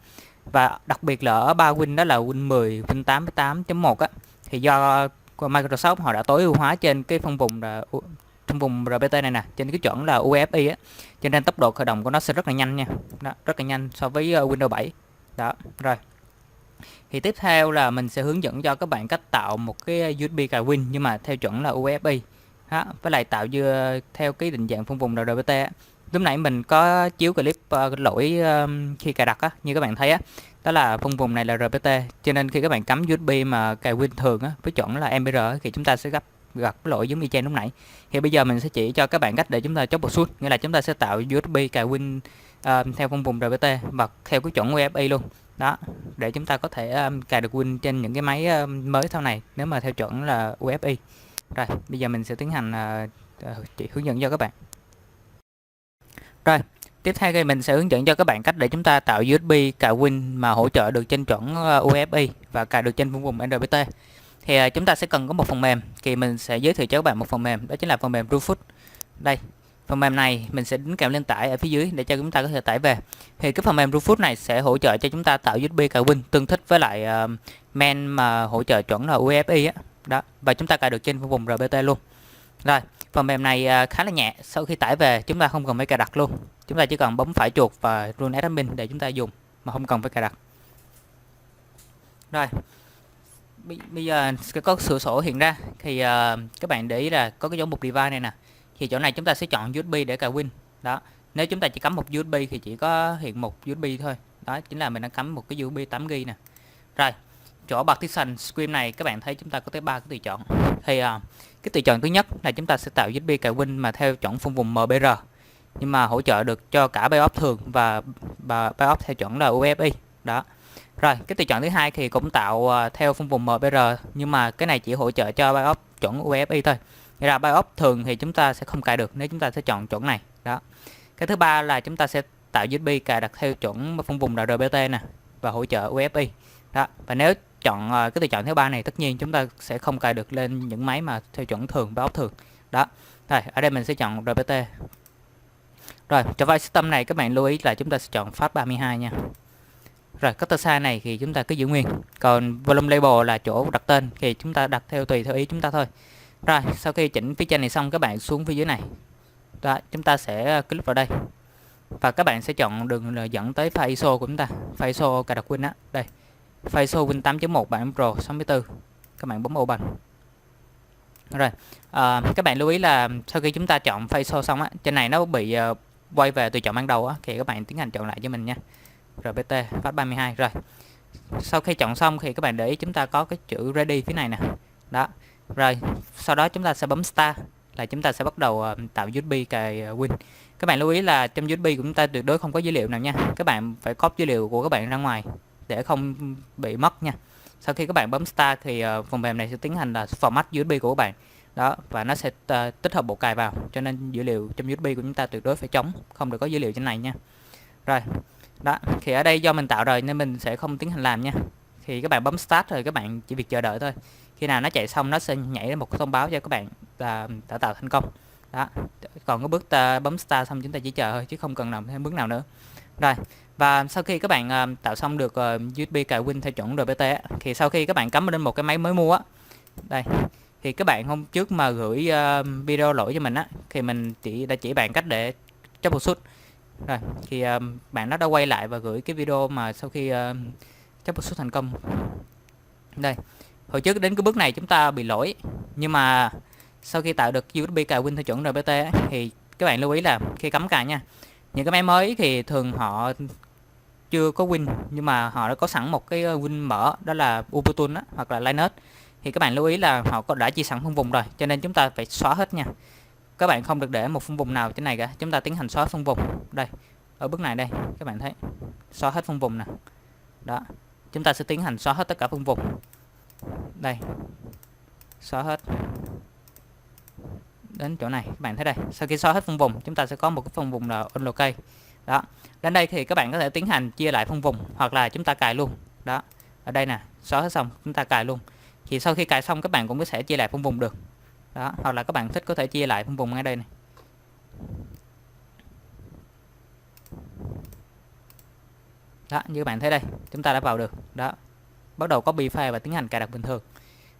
Và đặc biệt là ở 3 Win đó là Win 10, Win 8 với 8.1 á, thì do của Microsoft họ đã tối ưu hóa trên cái phân vùng là trong vùng RPT này nè, trên cái chuẩn là UEFI á, cho nên tốc độ khởi động của nó sẽ rất là nhanh nha. Đó, rất là nhanh so với Windows 7. Đó, rồi. Thì tiếp theo là mình sẽ hướng dẫn cho các bạn cách tạo một cái USB cài Win nhưng mà theo chuẩn là UEFI. Đó, với lại tạo theo cái định dạng phân vùng RPT á. Lúc nãy mình có chiếu clip lỗi khi cài đặt á, như các bạn thấy á, đó là phân vùng này là RPT, cho nên khi các bạn cắm USB mà cài Win thường á, với chuẩn là MBR á, thì chúng ta sẽ gặp cái lỗi giống y chang lúc nãy. Thì bây giờ mình sẽ chỉ cho các bạn cách để chúng ta troubleshoot, nghĩa là chúng ta sẽ tạo USB cài Win theo phân vùng RPT và theo cái chuẩn UEFI luôn. Đó, để chúng ta có thể cài được Win trên những cái máy mới sau này nếu mà theo chuẩn là UEFI. Rồi, bây giờ mình sẽ tiến hành chỉ hướng dẫn cho các bạn. Rồi, tiếp theo thì mình sẽ hướng dẫn cho các bạn cách để chúng ta tạo USB cài Win mà hỗ trợ được trên chuẩn UEFI và cài được trên phân vùng RPT. Thì chúng ta sẽ cần có một phần mềm, thì mình sẽ giới thiệu cho các bạn một phần mềm, đó chính là phần mềm Rufus. Đây, phần mềm này mình sẽ đính kèm link tải ở phía dưới để cho chúng ta có thể tải về. Thì cái phần mềm Rufus này sẽ hỗ trợ cho chúng ta tạo USB cài Win tương thích với lại main mà hỗ trợ chuẩn là UEFI á. Đó, và chúng ta cài được trên vùng RPT luôn. Rồi, phần mềm này khá là nhẹ, sau khi tải về chúng ta không cần phải cài đặt luôn. Chúng ta chỉ cần bấm phải chuột và run admin để chúng ta dùng mà không cần phải cài đặt. Rồi, bây giờ có sửa sổ hiện ra thì các bạn để ý là có cái dấu mục device này nè. Thì chỗ này chúng ta sẽ chọn USB để cài Win. Đó, nếu chúng ta chỉ cắm một USB thì chỉ có hiện một USB thôi. Đó chính là mình đã cắm một cái USB 8GB nè. Rồi, chỗ partition screen này các bạn thấy chúng ta có tới 3 cái tùy chọn. Thì cái tùy chọn thứ nhất là chúng ta sẽ tạo USB cài Win mà theo chuẩn phân vùng MBR, nhưng mà hỗ trợ được cho cả BIOS thường và BIOS theo chuẩn là UEFI. Đó. Rồi, cái tùy chọn thứ hai thì cũng tạo theo phân vùng MBR, nhưng mà cái này chỉ hỗ trợ cho BIOS chuẩn UEFI thôi. Nghĩa là BIOS thường thì chúng ta sẽ không cài được nếu chúng ta sẽ chọn chuẩn này. Đó. Cái thứ ba là chúng ta sẽ tạo USB cài đặt theo chuẩn phân vùng RPT nè và hỗ trợ UEFI. Đó. Và nếu chọn cái tùy chọn thứ ba này, tất nhiên chúng ta sẽ không cài được lên những máy mà theo chuẩn thường, BIOS thường. Đó. Rồi, ở đây mình sẽ chọn RPT. Rồi, cho file system này các bạn lưu ý là chúng ta sẽ chọn FAT32 nha. Rồi, cutter size này thì chúng ta cứ giữ nguyên. Còn volume label là chỗ đặt tên thì chúng ta đặt tùy theo ý chúng ta thôi. Rồi, sau khi chỉnh phía trên này xong, các bạn xuống phía dưới này. Đó, chúng ta sẽ click vào đây. Và các bạn sẽ chọn đường dẫn tới file ISO của chúng ta. File ISO cài đặt Win á. Đây. File ISO Win 8.1 bản Pro 64. Các bạn bấm Open. Rồi, các bạn lưu ý là sau khi chúng ta chọn file ISO xong á, trên này nó bị quay về tùy chọn ban đầu á, thì các bạn tiến hành chọn lại cho mình nha. RPT FAT32. Rồi, sau khi chọn xong thì các bạn để ý chúng ta có cái chữ ready phía này nè. Đó. Rồi, sau đó chúng ta sẽ bấm start là chúng ta sẽ bắt đầu tạo USB cài Win. Các bạn lưu ý là trong USB của chúng ta tuyệt đối không có dữ liệu nào nha. Các bạn phải copy dữ liệu của các bạn ra ngoài để không bị mất nha. Sau khi các bạn bấm start thì phần mềm này sẽ tiến hành là format USB của các bạn. Đó, và nó sẽ tích hợp bộ cài vào, cho nên dữ liệu trong USB của chúng ta tuyệt đối phải trống, không được có dữ liệu trên này nha. Rồi. Đó, thì ở đây do mình tạo rồi nên mình sẽ không tiến hành làm nha. Thì các bạn bấm start rồi các bạn chỉ việc chờ đợi thôi. Khi nào nó chạy xong nó sẽ nhảy ra một thông báo cho các bạn là đã tạo thành công. Đó. Còn cái bước bấm start xong chúng ta chỉ chờ thôi chứ không cần làm thêm bước nào nữa. Rồi, và sau khi các bạn tạo xong được USB cài Win theo chuẩn RPT thì sau khi các bạn cắm lên một cái máy mới mua á. Đây. Thì các bạn hôm trước mà gửi video lỗi cho mình á thì mình đã chỉ bạn cách để troubleshoot. Rồi, thì bạn nó đã quay lại và gửi cái video mà sau khi troubleshoot thành công. Đây, hồi trước đến cái bước này chúng ta bị lỗi, nhưng mà sau khi tạo được USB cài Win theo chuẩn RPT thì các bạn lưu ý là khi cắm cài nha, những cái máy mới thì thường họ chưa có Win nhưng mà họ đã có sẵn một cái Win mở, đó là Ubuntu á, hoặc là Linux. Thì các bạn lưu ý là họ đã chia sẵn phân vùng rồi, cho nên chúng ta phải xóa hết nha. Các bạn không được để một phân vùng nào trên này cả. Chúng ta tiến hành xóa phân vùng. Đây, ở bước này đây, các bạn thấy. Xóa hết phân vùng nè. Đó. Chúng ta sẽ tiến hành xóa hết tất cả phân vùng. Đây. Xóa hết. Đến chỗ này, các bạn thấy đây. Sau khi xóa hết phân vùng, chúng ta sẽ có một cái phân vùng là unlocate. Đó. Đến đây thì các bạn có thể tiến hành chia lại phân vùng hoặc là chúng ta cài luôn. Đó. Ở đây nè, xóa hết xong, chúng ta cài luôn. Thì sau khi cài xong các bạn cũng có thể chia lại phân vùng được. Đó, hoặc là các bạn thích có thể chia lại phân vùng ngay đây này. Đó, như các bạn thấy đây, chúng ta đã vào được. Đó. Bắt đầu copy file và tiến hành cài đặt bình thường.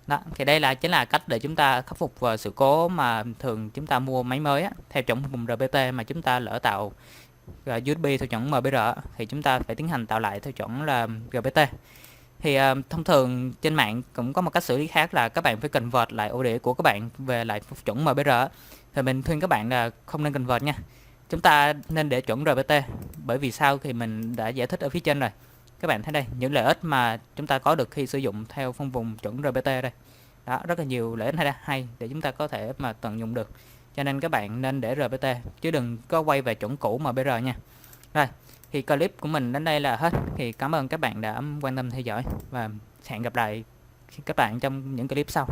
Đó, thì đây chính là cách để chúng ta khắc phục sự cố mà thường chúng ta mua máy mới á, theo chuẩn vùng RPT mà chúng ta lỡ tạo USB theo chuẩn MBR thì chúng ta phải tiến hành tạo lại theo chuẩn là GPT. Thì thông thường trên mạng cũng có một cách xử lý khác là các bạn phải convert lại ổ đĩa của các bạn về lại chuẩn MBR. Thì mình khuyên các bạn là không nên convert nha. Chúng ta nên để chuẩn RPT, bởi vì sau thì mình đã giải thích ở phía trên rồi. Các bạn thấy đây, những lợi ích mà chúng ta có được khi sử dụng theo phân vùng chuẩn RPT đây. Đó, rất là nhiều lợi ích hay để chúng ta có thể mà tận dụng được. Cho nên các bạn nên để RPT chứ đừng có quay về chuẩn cũ MBR nha. Rồi, thì clip của mình đến đây là hết. Thì cảm ơn các bạn đã quan tâm theo dõi và hẹn gặp lại các bạn trong những clip sau.